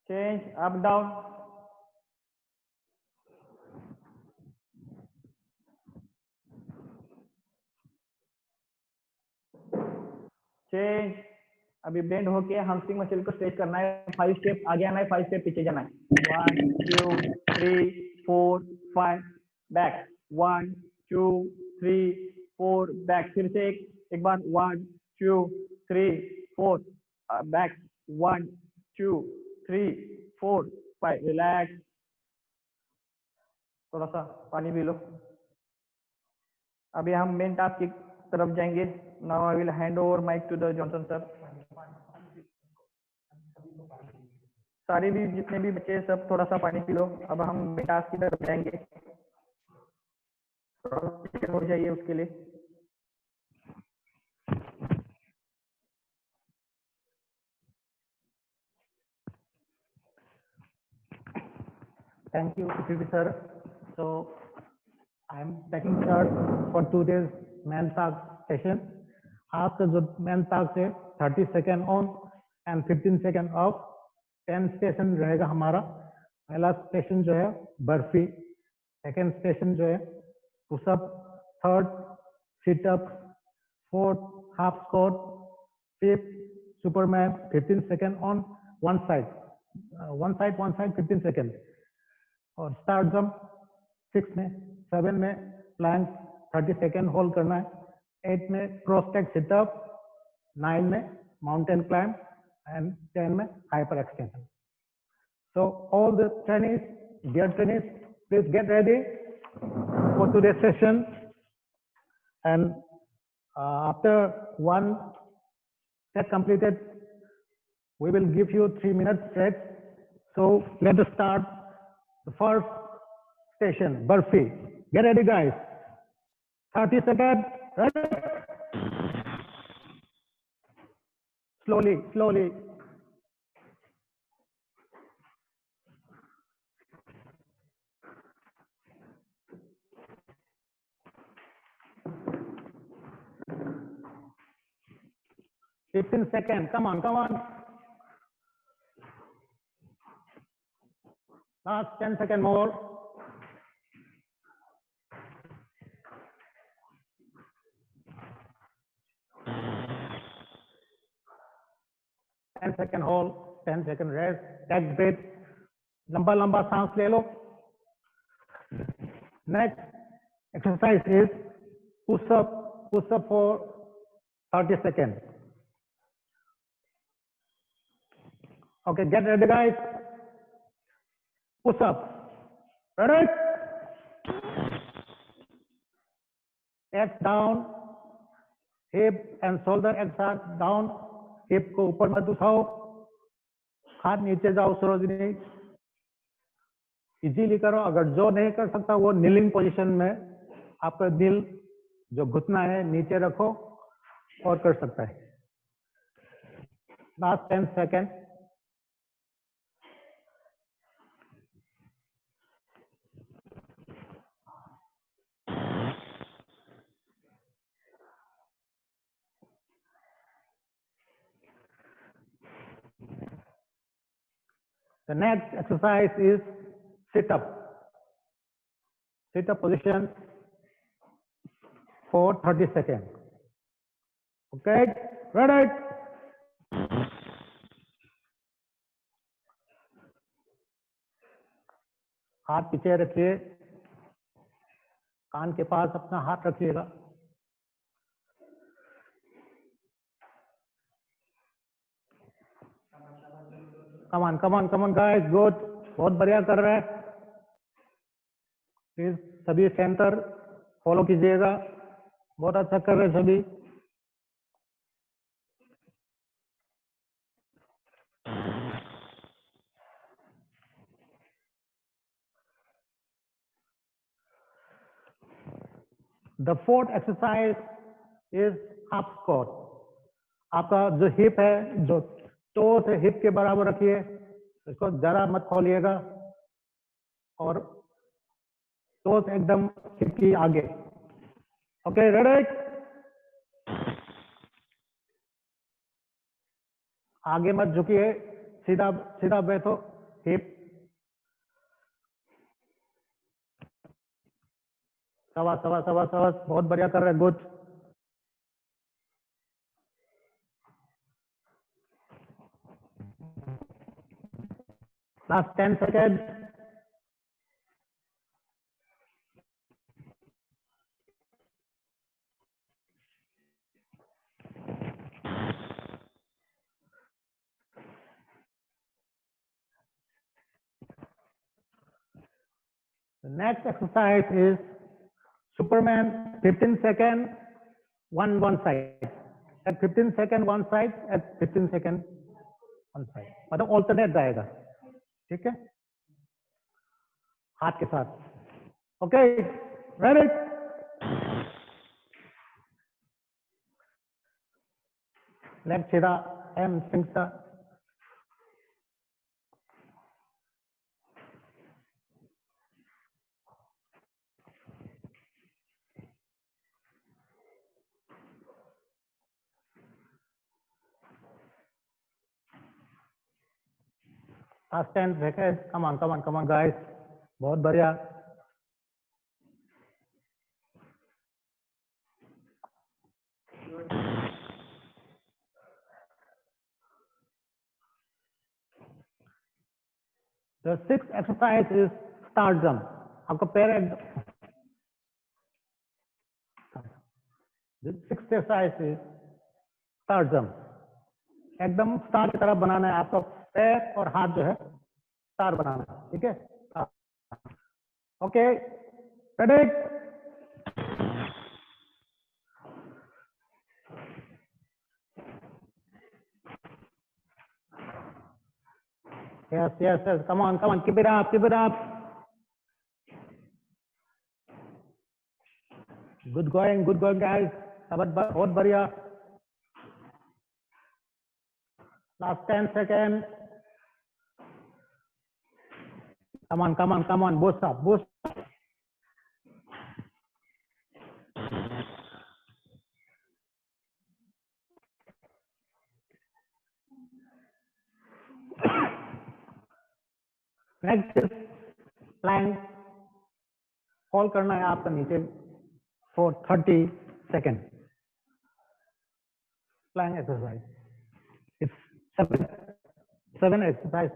change up down, change, अभी bend होके हमस्ट्रिंग muscle को stretch करना है, 5 step आगे आना है, 5 स्टेप पीछे जाना है, 1 2 3 4 5 बैक, 1 2 3 4 बैक, फिर से एक बार 1 2 3 4 बैक, 1 2 3 4 5, रिलैक्स, थोड़ा सा पानी पी लो। अभी हम मेन टास्क की तरफ जाएंगे। Now I will hand over mic to the Johnson sir. सारे भी जितने भी बच्चे सब थोड़ा सा पानी पी लो। अब हम मेन टास्क की तरफ जाएंगे, हो जाइए उसके लिए। Thank you, P.T. sir. So I am taking charge for today's main task session. आज का जो main task है 30 second on and 15 second of 10 station रहेगा हमारा। पहला स्टेशन जो है बर्फी, सेकेंड स्टेशन जो है pushup, third situp, fourth half squat, fifth superman 15 second on one side 15 second. और स्टार्ट जंप 6 में, 7 में प्लैंक 30 सेकेंड होल्ड करना है, 8 में क्रॉस टैग सिटअप, 9 में माउंटेन क्लाइंब एंड 10 में hyper extension. So all the trainees, dear trainees, please get ready for today's session. And After one set completed, we will give you 3 minutes rest. So let us start the first station, Burfi. Get ready, guys. 30 seconds. Ready? Slowly, slowly. Fifteen seconds. Come on, come on. Last 10 seconds more. Ten second hold, 10 second rest, take breath, लंबा लंबा सांस ले लो. Next exercise is push up for 30 seconds. Okay, get ready, guys. Push up. Ready? Head down, hip and shoulder exact down. Hip को ऊपर मत उठाओ, हाथ नीचे जाओ. सरोजनी इजीली करो. अगर जो नहीं कर सकता वो नीलिंग पोजीशन में आपका दिल जो घुटना है नीचे रखो और कर सकता है. Last 10 second. The next exercise is sit up. Sit up position for 30 seconds. Okay, ready? हाथ पीछे रखिए, कान के पास अपना हाथ रखिएगा. Come on, come on, come on, guys. Good. बहुत बढ़िया कर रहे हैं. प्लीज सभी सेंटर फॉलो कीजिएगा. बहुत अच्छा कर रहे हैं सभी. The fourth exercise is half squat. आपका जो हिप है, जो टोस है, हिप के बराबर रखिए. इसको जरा मत खोलिएगा और टोस एकदम हिप की आगे. Okay, ready? आगे मत झुकिए, सीधा सीधा बैठो. हिप सवा सवा सवा सवा. बहुत बढ़िया कर रहे हैं. Good. Last 10 second. The next exercise is Superman. 15 seconds, one side. At 15 seconds one side, at 15 seconds one side. मतलब alternate जाएगा. ठीक है, हाथ के साथ. Okay, ready? लेग सीधा, M सिंगसा. Last 10 seconds. Come on, come on, come on, guys. बहुत बढ़िया. The sixth exercise is start jump. आपका पैर The sixth exercise is start jump. एकदम स्टार की तरफ बनाना है. आपका पैर और हाथ जो है स्टार बनाना है. ठीक है. Okay, ready? Yes, yes, yes. Come on, come on. Keep it up, keep it up. Good going, guys. बहुत बढ़िया. Last 10 seconds. Come on, come on, come on. Boost up, boost. Next is plank. Fall करना है आपका नीचे for 30 seconds. Plank exercise. It's 7 exercise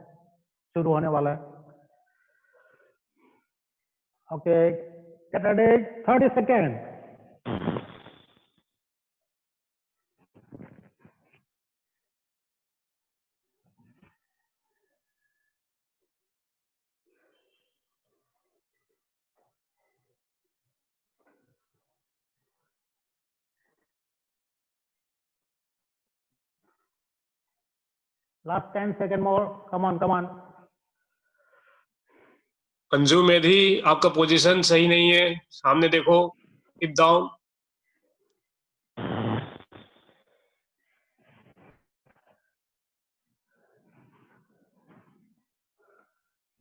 शुरू होने वाला है. Okay, get ready. 30 seconds. Last 10 seconds more. Come on, come on. Anju Medhi, आपका position सही नहीं है, सामने देखो. Tip down.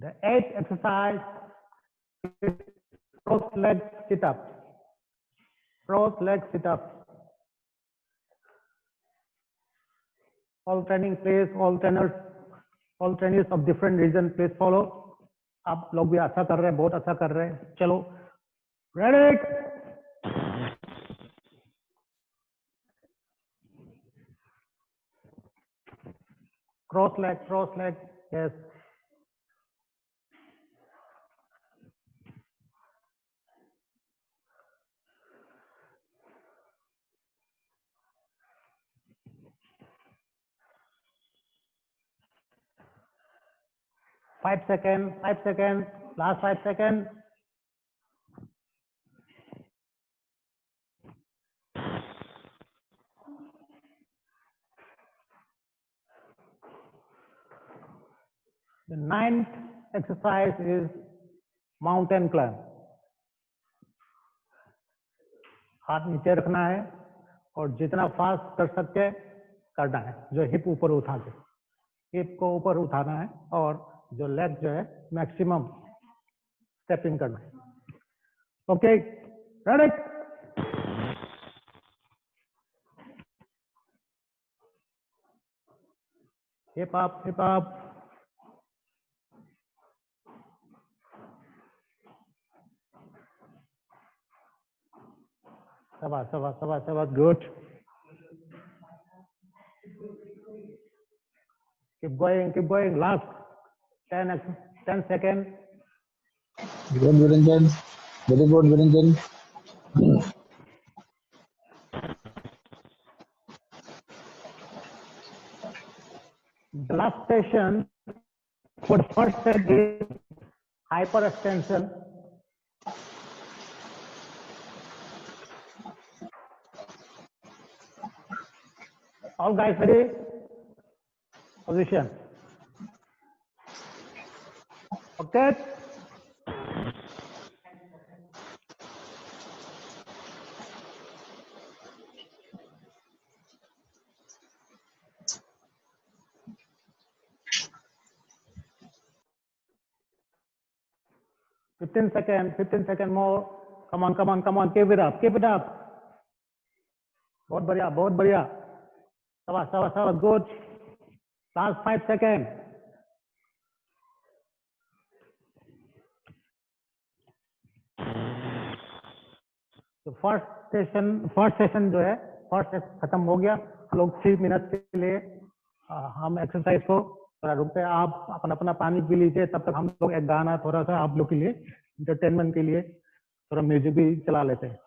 The 8th exercise is cross leg sit up. Cross leg sit up. All training please, all trainers of different region please follow. आप लोग भी अच्छा कर रहे हैं, बहुत अच्छा कर रहे हैं. चलो, ready? Cross leg, yes. Five seconds, last 5 seconds. The 9th exercise is mountain climb. हाथ नीचे रखना है और जितना फास्ट कर सकते करना है. जो हिप ऊपर उठा के, हिप को ऊपर उठाना है और जो लेग जो है मैक्सिमम स्टेपिंग करना है. Okay, ready? Hip up, hip up. Sabas, good. Keep going. Last 10 seconds. Good, Virenjan. Very good, Virenjan. The last session for the first set is hyperextension. All guys ready? Position. Okay. Fifteen seconds more. Come on. Keep it up. बहुत बढ़िया. Sabas, good. Last 5 seconds. तो first session जो है खत्म हो गया. हम लोग 3 मिनट के लिए हम एक्सरसाइज को थोड़ा रुकते हैं. आप अपना पानी पी लीजिए. तब तक हम लोग एक गाना थोड़ा सा आप लोग के लिए इंटरटेनमेंट के लिए थोड़ा म्यूजिक भी चला लेते हैं.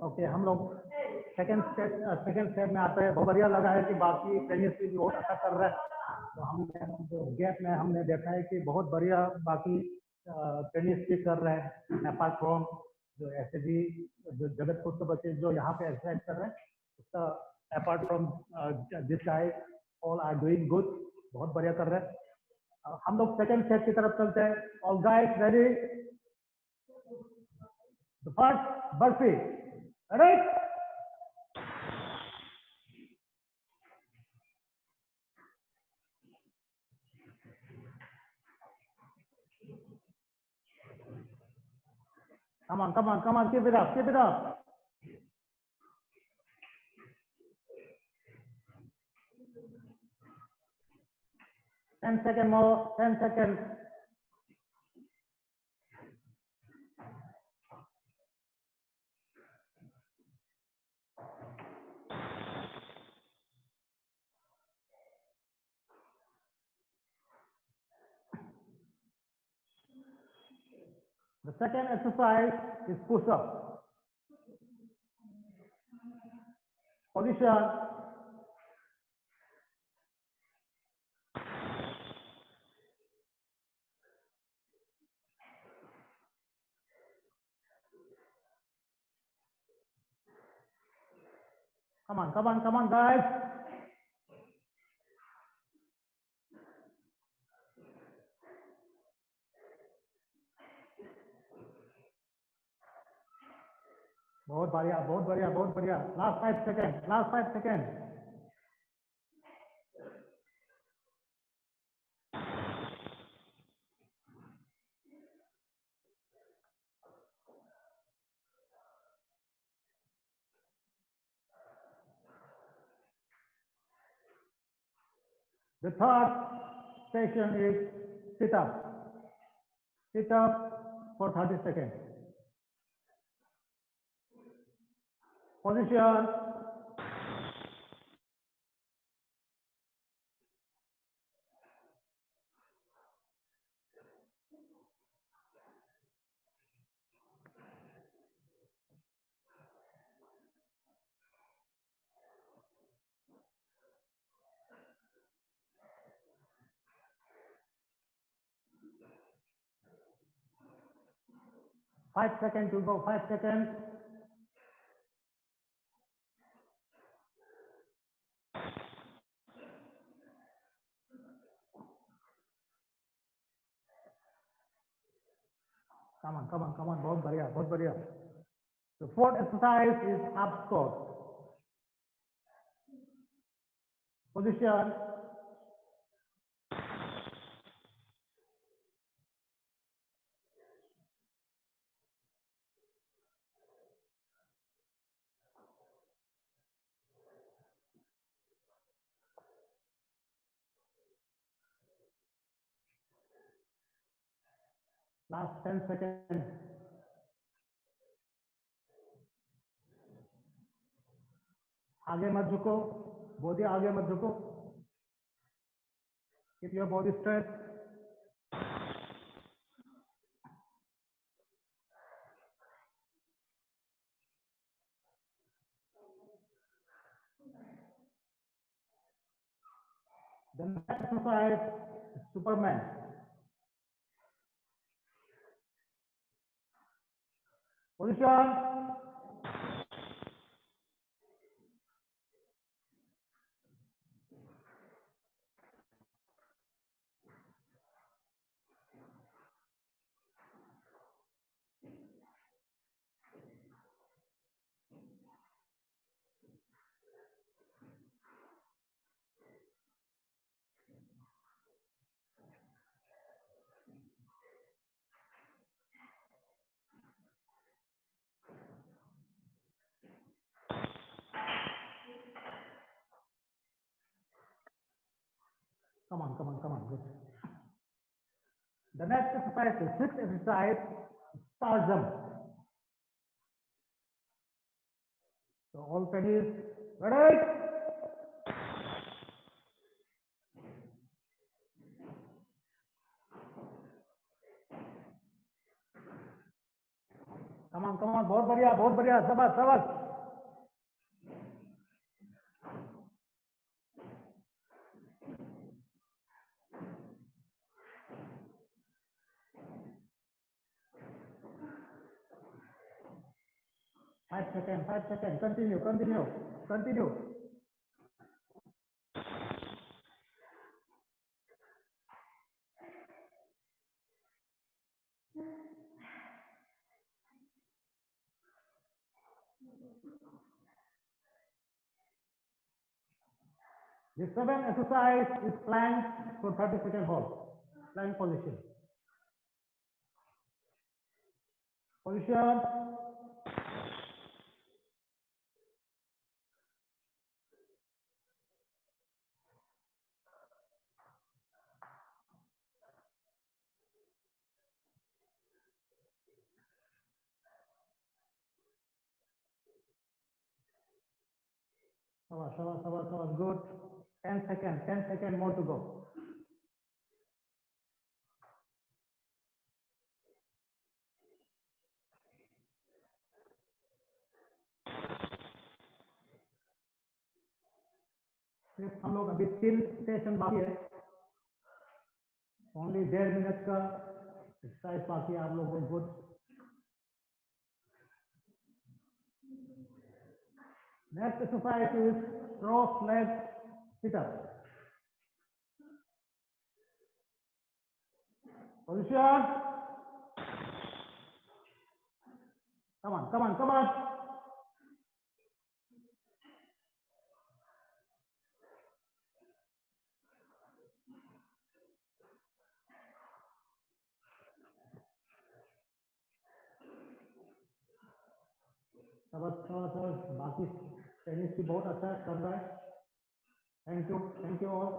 ओके हम लोग सेकंड स्टेप में आते हैं। बहुत बढ़िया लगा है कि बाकी टेनिस भी बहुत अच्छा कर रहा है। तो हमने जो गैप में हमने देखा है कि बहुत बढ़िया बाकी टेनिस भी कर रहे हैं, अपार्ट फ्रॉम जो ऐसे भी जो जगतपुर के बच्चे जो यहाँ पे एक्सरसाइज कर रहे हैं, उसका apart from this guys all are doing good, बहुत बढ़िया कर रहे हैं। हम लोग सेकंड स्टेप की तरफ चलते हैं। All guys ready? First barfi, ready? Come on, come on, come on, keep it up, keep it up. Ten seconds more, 10 seconds. The second exercise is push-up. Position. Come on, come on, come on, guys. बहुत बढ़िया, बहुत बढ़िया, बहुत बढ़िया. Last 5 seconds, last 5 seconds. The third session is sit-up. Sit-up for 30 seconds. Position. 5 seconds to go. 5 seconds. Come on, come on, come on. बहुत बढ़िया, बहुत बढ़िया. The fourth exercise is up squat. Position. Last 10 seconds. आगे मत झुको, body आगे मत झुको. Keep your body straight. The next exercise is Superman. Position. Come on, come on, come on. Good. The next exercise, the sixth exercise, star jump. So all ladies, ready? Come on, बहुत बढ़िया, शाबाश, शाबाश. Five seconds, continue. The seventh exercise is plank for 30-second hold. Plank position. Position. Shabash, good. 10 seconds more to go. सिर्फ हम लोग अभी 3 session बाकी है. ओनली 1.5 मिनट का एक्सरसाइज बाकी है आप लोगों को. Good. Next exercise is cross leg sit up. Position. Come on. शाबाश, बाकी टेनिस भी बहुत अच्छा कर रहा है. Thank you all.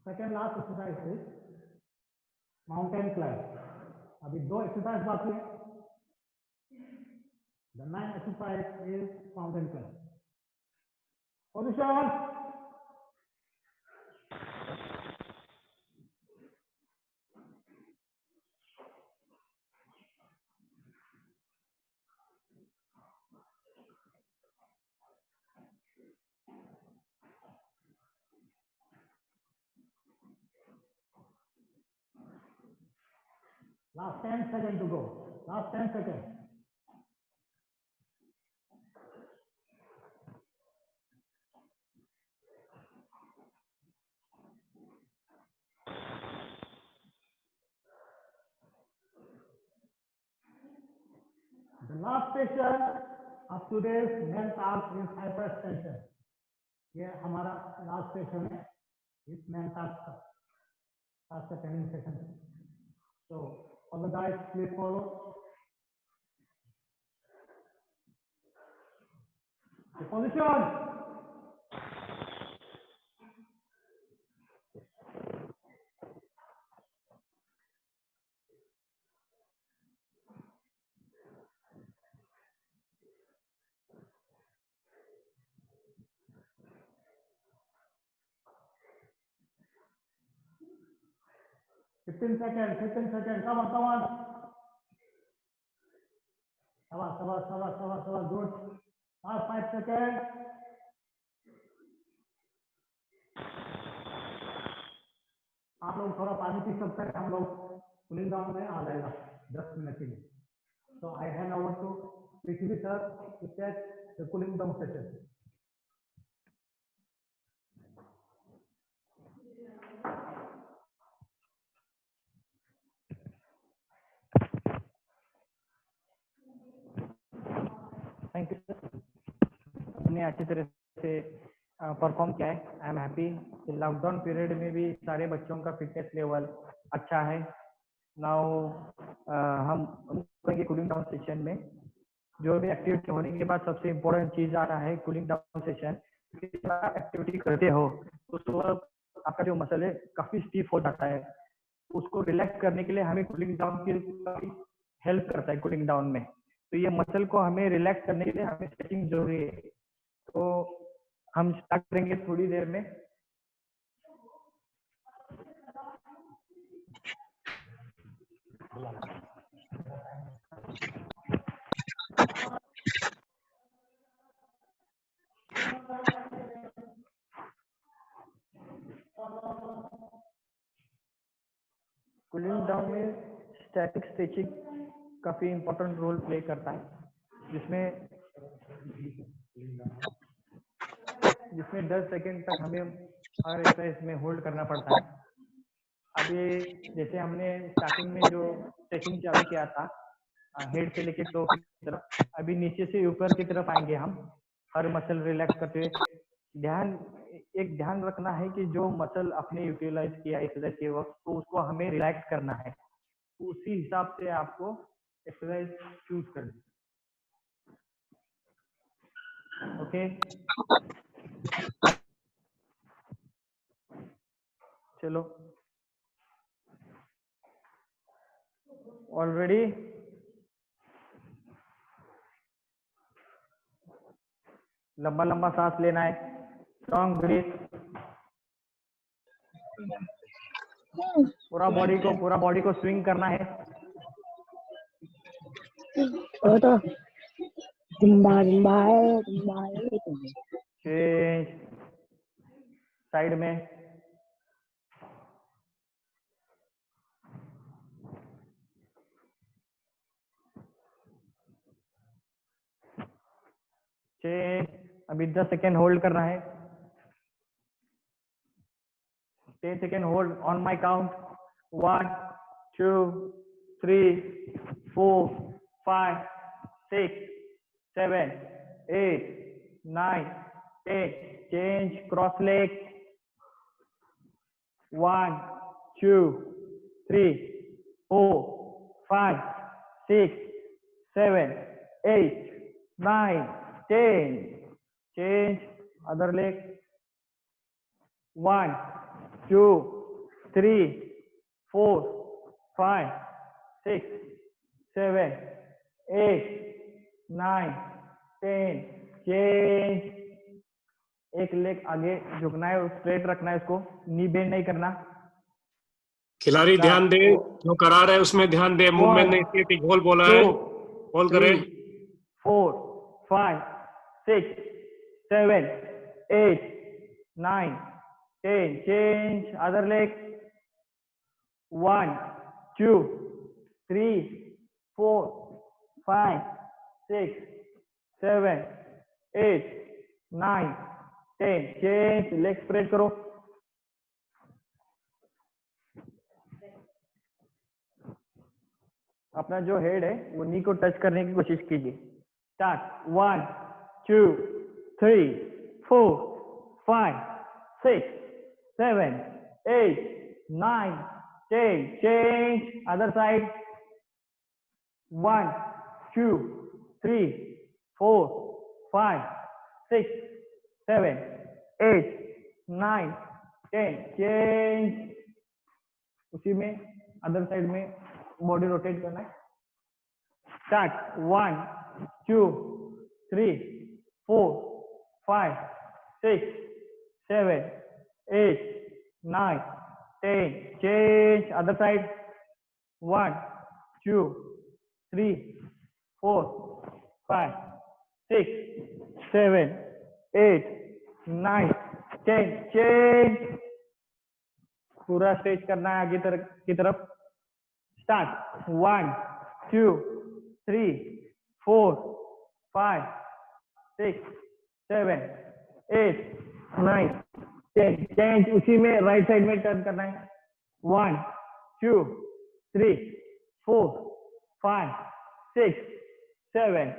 Second last exercise is mountain climb. अभी 2 एक्सरसाइज बाकी है. The ninth exercise is mountain climb. Position. Last 10 seconds to go. Last 10 seconds. The last session of today's main task is hyperextension. ये हमारा last session है इस main task का, task का training session. So all the guys please follow the position. Fifteen seconds. Come on. Sabar. Good. Last 5 seconds. आप लोग थोड़ा पानी पी सकते हैं, हम लोग कूलिंग डाउन में आ जाएगा 10 मिनट के लिए। So I hand over to PCB sir to take the cooling down session. Thank you sir, आपने अच्छी तरह से परफॉर्म किया है। I am happy. Lockdown period में भी सारे बच्चों का फिटनेस लेवल अच्छा है। नाउ हम कूलिंग डाउन सेशन में जो भी एक्टिविटी होने के बाद सबसे इम्पोर्टेंट चीज आ रहा है कूलिंग डाउन सेशन। एक्टिविटी करते हो उस वक्त आपका जो मसल है काफी स्टीफ हो जाता है, उसको रिलैक्स करने के लिए हमें कूलिंग डाउन की हेल्प करता है कूलिंग डाउन में। तो ये मसल को हमें रिलैक्स करने के लिए हमें स्ट्रेचिंग जरूरी है। तो हम स्टार्ट करेंगे थोड़ी देर में। कूलिंग डाउन में स्टैटिक स्ट्रेचिंग काफी इंपॉर्टेंट रोल प्ले करता है, जिसमें 10 सेकंड तक हमें हर एक्सरसाइज में होल्ड करना पड़ता है। अभी जैसे हमने स्टार्टिंग में जो स्ट्रेचिंग चालू किया था हेड से लेके टो की तरफ, अभी नीचे से ऊपर की तरफ आएंगे हम हर मसल रिलैक्स करते हुए। ध्यान रखना है कि जो मसल अपने यूटिलाइज किया एक्सरसाइज के वक्त, तो उसको हमें रिलैक्स करना है। उसी हिसाब से आपको एक्सरसाइज चूज करनी। ओके, चलो ऑलरेडी लंबा सांस लेना है, लॉन्ग ब्रीथ, पूरा बॉडी को स्विंग करना है। तो चेंज साइड में, चेंज। अभी 10 सेकेंड होल्ड करना है। 10 second hold on my count. 1 2 3 4 5 6 7 8 9 10। Change cross leg. 1 2 3 4 5 6 7 8 9 10। Change other leg. 1 2 3 4 5 6 7 8 9 10। Change। एक लेग आगे झुकना है, स्ट्रेट रखना है, इसको नी बेंड नहीं करना। खिलाड़ी ध्यान दे, जो करा रहे उसमें ध्यान दे, मूवमेंट नहीं किए। गोल बोला है, गोल करे। 4 5 6 7 8 9 10। Change other leg. 1 2 3 4 5 6 7 8 9 10 change leg spread करो अपना जो हेड है वो नी को टच करने की कोशिश कीजिए start 1 2 3 4 5 6 7 8 9 10 change other side 1 2 3 4 5 6 7 8 9 10 change उसी में अदर साइड में बॉडी रोटेट करना है start 1 2 3 4 5 6 7 8 9 10 change other side 1 2 3 4 5 6 7 8 9 10 change पूरा स्ट्रेच करना है आगे की तरफ स्टार्ट 1 2 3 4 5 6 7 8 9 10 चेंज उसी में राइट साइड में टर्न करना है 1 2 3 4 5 6 7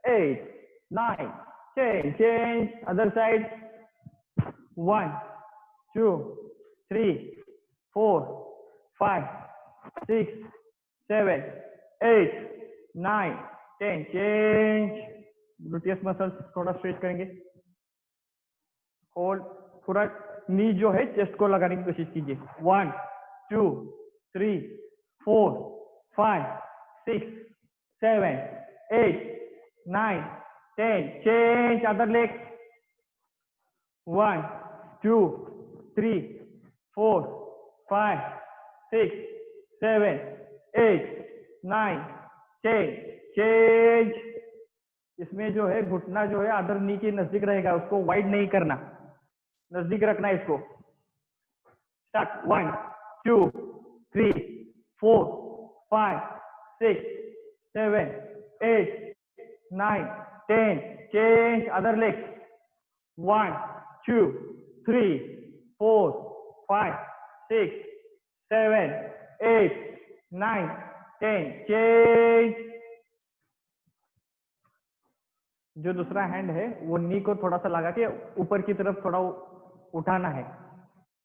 8 9 10 change other side 1 2 3 4 5 6 7 8 9 10 change gluteus muscles थोड़ा स्ट्रेच करेंगे होल्ड पूरा नी जो है चेस्ट को लगाने की कोशिश कीजिए 1 2 3 4 5 6 7 8 9 10 चेंज अदर लेग 1 2 3 4 5 6 7 8 9 10 चेंज इसमें जो है घुटना जो है अदर नी के नजदीक रहेगा उसको वाइड नहीं करना नजदीक रखना है इसको start 1 2 3 4 5 6 7 8 9 10 change other leg 1 2 3 4 5 6 7 8 9 10 change जो दूसरा हैंड है वो नी को थोड़ा सा लगा के ऊपर की तरफ थोड़ा उठाना है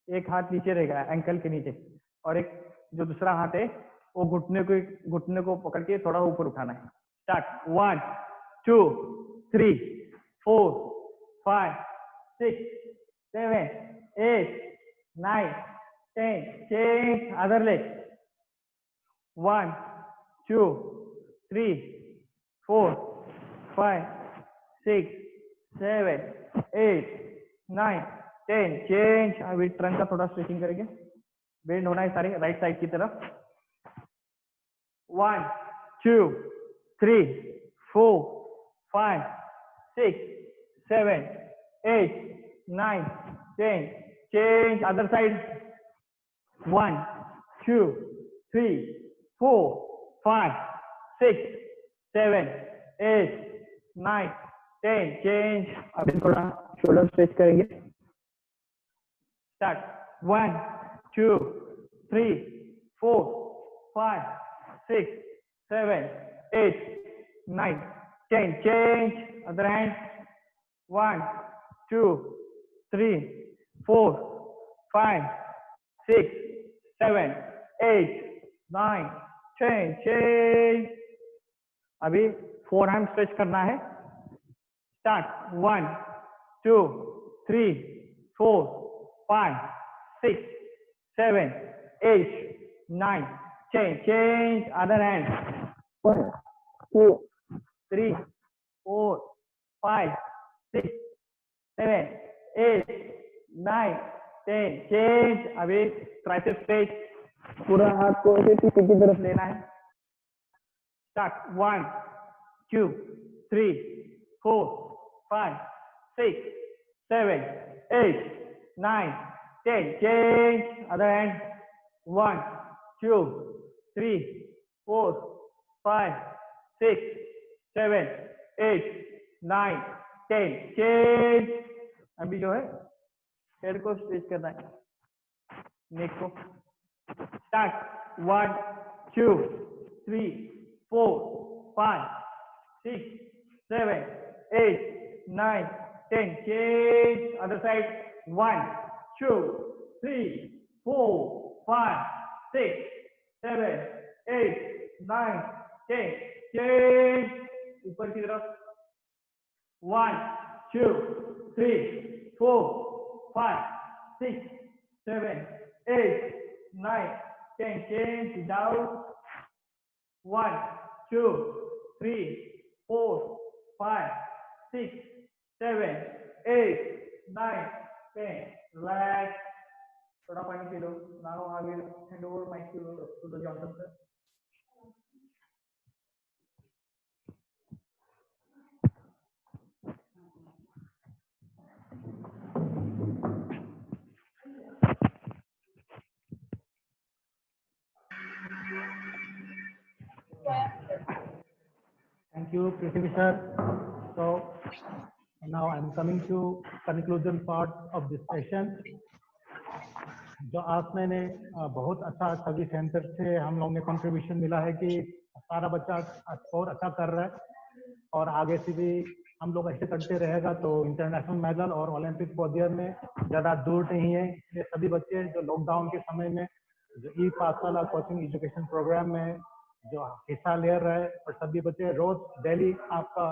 एक हाथ नीचे रहेगा एंकल के नीचे और एक जो दूसरा हाथ है वो घुटने को पकड़ के थोड़ा ऊपर उठाना है start 1 2 3 4 5 6 7 8 9 10 change other leg 1 2 3 4 5 6 7 8 9 10 change अभी ट्रंक का थोड़ा स्ट्रेचिंग करेंगे बेंड होना है सारे राइट साइड की तरफ 1 2 3 4 5 6 7 8 9 10 change other side 1 2 3 4 5 6 7 8 9 10 change अभी थोड़ा शोल्डर स्ट्रेच करेंगे start 1 2 3 4 5 6 7 8 9 10 change other hand 1 2 3 4 5 6 7 8 9 10 change अभी फोर हैंड स्ट्रेच करना है start 1 2 3 4 5 6 7 8 9 10 change other hand 1 2 3 4 5 6 7 8 9 10 change अभी ट्राइसेप स्ट्रेच पूरा हाथ को ऐसे पीछे की तरफ लेना है start 1 2 3 4 5 6 7 8 9 10 change other hand 1 2 3 4, 5, 6, 7, 8, 9, 10. Change. अभी जो है हेड को स्ट्रेच करना है, नेक को। Start. 1, 2, 3, 4, 5, 6, 7, 8, 9, 10. Change. Other side. 1, 2, 3, 4, 5, 6, 7, 8, 9, 10. Change. ऊपर की तरफ। 1, 2, 3, 4, 5, 6, 7, 8, 9, 10. Change. Down. 1, 2, 3, 4, 5, 6, 7, 8, 9, 10. Relax. थोड़ा पानी P low. Now I will hand over mic to the Johnson sir. Thank you, Prithvi sir. So now I'm coming to conclusion part of this session. जो आज मैंने बहुत अच्छा सर्विस सेंटर से हम लोगों ने कंट्रीब्यूशन मिला है कि सारा बच्चा स्कोर अच्छा कर रहा है और आगे से भी हम लोग ऐसे करते रहेगा तो इंटरनेशनल मेडल और ओलंपिक पोडियम में ज़्यादा दूर नहीं है। इसलिए सभी बच्चे जो लॉकडाउन के समय में जो ई पाठशाला कोचिंग एजुकेशन प्रोग्राम में जो हिस्सा ले रहे हैं और सभी बच्चे रोज डेली आपका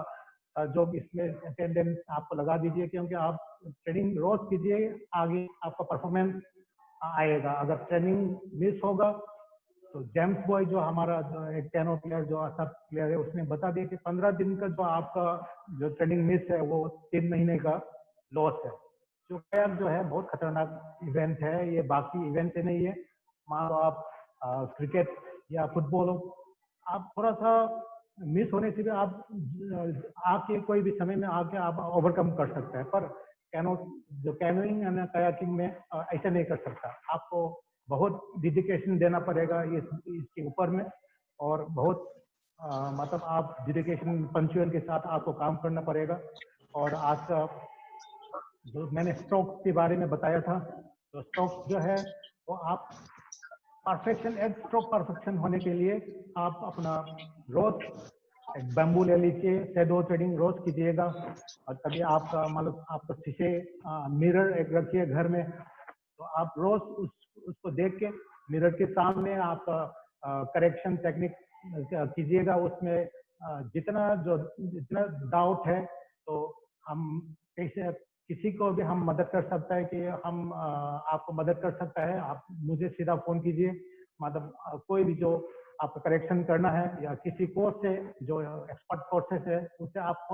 जो इसमें अटेंडेंस आपको लगा दीजिए, क्योंकि आप ट्रेनिंग रोज कीजिए, आगे आपका परफॉर्मेंस आएगा। अगर ट्रेनिंग मिस होगा तो जेम्स बॉय जो हमारा जो एक टेनो प्लेयर जो अच्छा प्लेयर है उसने बता दिया कि 15 दिन का जो आपका जो ट्रेनिंग मिस है वो 3 महीने का लॉस है। जो प्लेयर जो है बहुत खतरनाक इवेंट है, ये बाकी इवेंट से नहीं है। मान लो आप क्रिकेट या फुटबॉल हो, आप थोड़ा सा मिस होने से भी आप आके कोई भी समय में आके आप ओवरकम कर सकते हैं, पर जो कैनोइंग एंड कायाकिंग में ऐसा नहीं कर सकता। आपको बहुत डेडिकेशन देना पड़ेगा इसके ऊपर में, और बहुत मतलब आप डेडिकेशन पंक्चुअल के साथ आपको काम करना पड़ेगा। और आज का जो मैंने स्ट्रोक के बारे में बताया था, तो स्ट्रोक जो है वो आप परफेक्शन, एक स्ट्रोक परफेक्शन होने के लिए आप अपना रोज एक बैम्बू ले लीजिए, शैडो ट्रेडिंग रोज कीजिएगा। और तभी आपका मतलब आपका शीशे मिरर एक रखिए घर में, तो आप रोज उसको देख के मिरर के सामने आप करेक्शन टेक्निक कीजिएगा। उसमें जितना डाउट है तो हम कैसे किसी को भी हम मदद कर सकता है कि हम आपको मदद कर सकता है। आप मुझे सीधा फोन कीजिए, मतलब कोई भी जो आपको करेक्शन करना है या किसी कोर्स से जो एक्सपर्ट कोर्सेस है उससे आप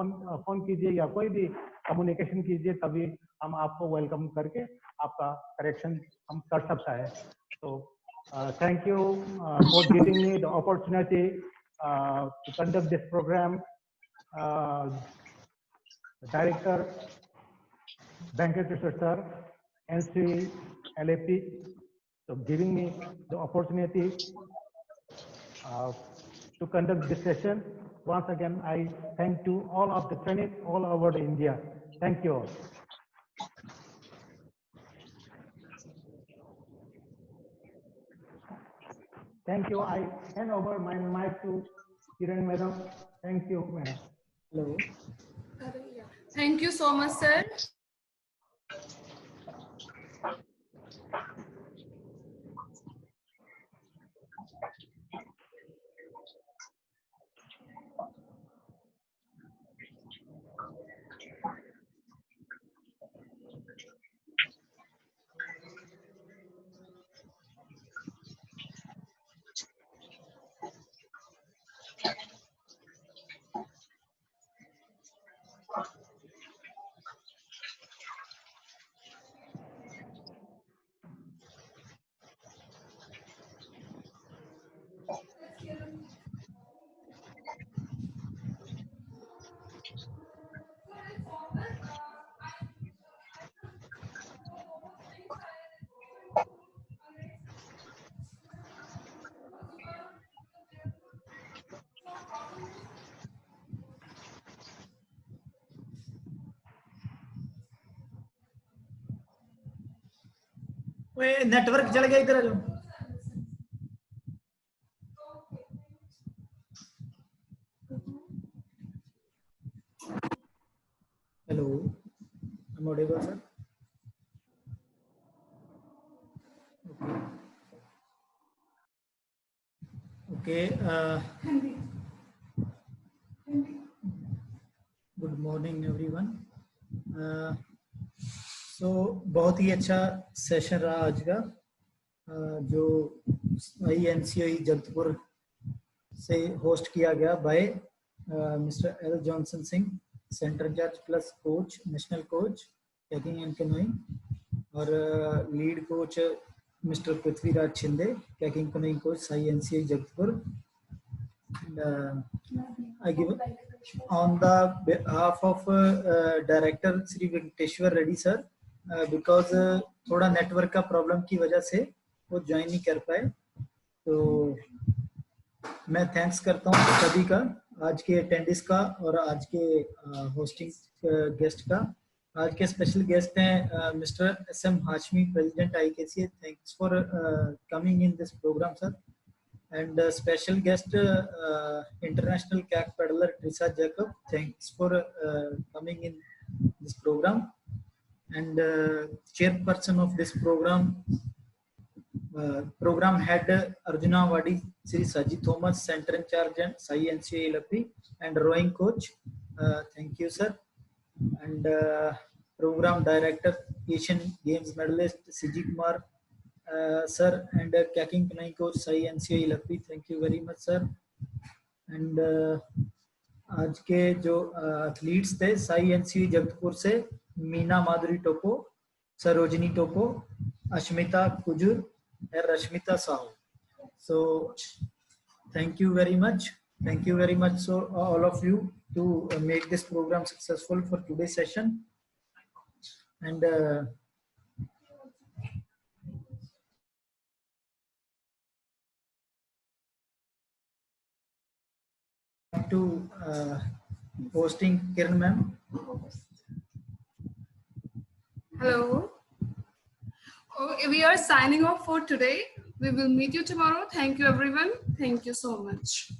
फोन कीजिए या कोई भी कम्युनिकेशन कीजिए, तभी हम आपको वेलकम करके आपका करेक्शन हम कर सकता है। तो thank you for giving me the opportunity to conduct this programme. Director Banker Sir, NCLAP, so giving me the opportunity to conduct this session. Once again, I thank to all of the trainees all over the India. Thank you all. Thank you. I hand over my mic to Kiran Madam. Thank you, Madam. Hello. Thank you so much, sir. ओए network चल गया, इधर आ जाओ। Hello, I'm audible, sir? Okay. Good morning, everyone. So बहुत ही अच्छा session रहा आज का, जो INCOE जगतपुर से होस्ट किया गया by mister L Johnson Singh, centre incharge plus coach, national coach kayaking and canoeing, और lead coach mister Prithviraj Shinde, kayaking canoeing coach INCOE Jagatpur. I give on the behalf of director Sri Venkateshwar Reddy sir, because थोड़ा network का problem की वजह से वो join नहीं कर पाए, तो मैं थैंक्स करता हूँ सभी का, आज के अटेंडेंस का और आज के होस्टिंग गेस्ट का. आज के स्पेशल गेस्ट हैं mister SM Hashmi, president IKCA. Thanks for coming in this programme sir. And special guest international kayak paddler Trisa Jacob. Thanks for coming in this program. And chairperson of this program, program head Arjuna Wadi Sri Saji Thomas, center in charge and INCOE Lappi, and rowing coach. Thank you sir. And program director Asian Games medalist Siji Kumar sir, and kayaking canoeing coach INCOE Lappi. Thank you very much sir. And आज के जो athletes थे INCOE Jagatpur से मीना माधुरी टोपो, सरोजनी टोपो, अश्मिता कुजूर और Rashmita Sahu. So thank you very much. Thank you very much, so all of you, to make this program successful for today's session. And to hosting Kiran ma'am. Hello. Okay, we are signing off for today. We will meet you tomorrow. Thank you everyone. Thank you so much.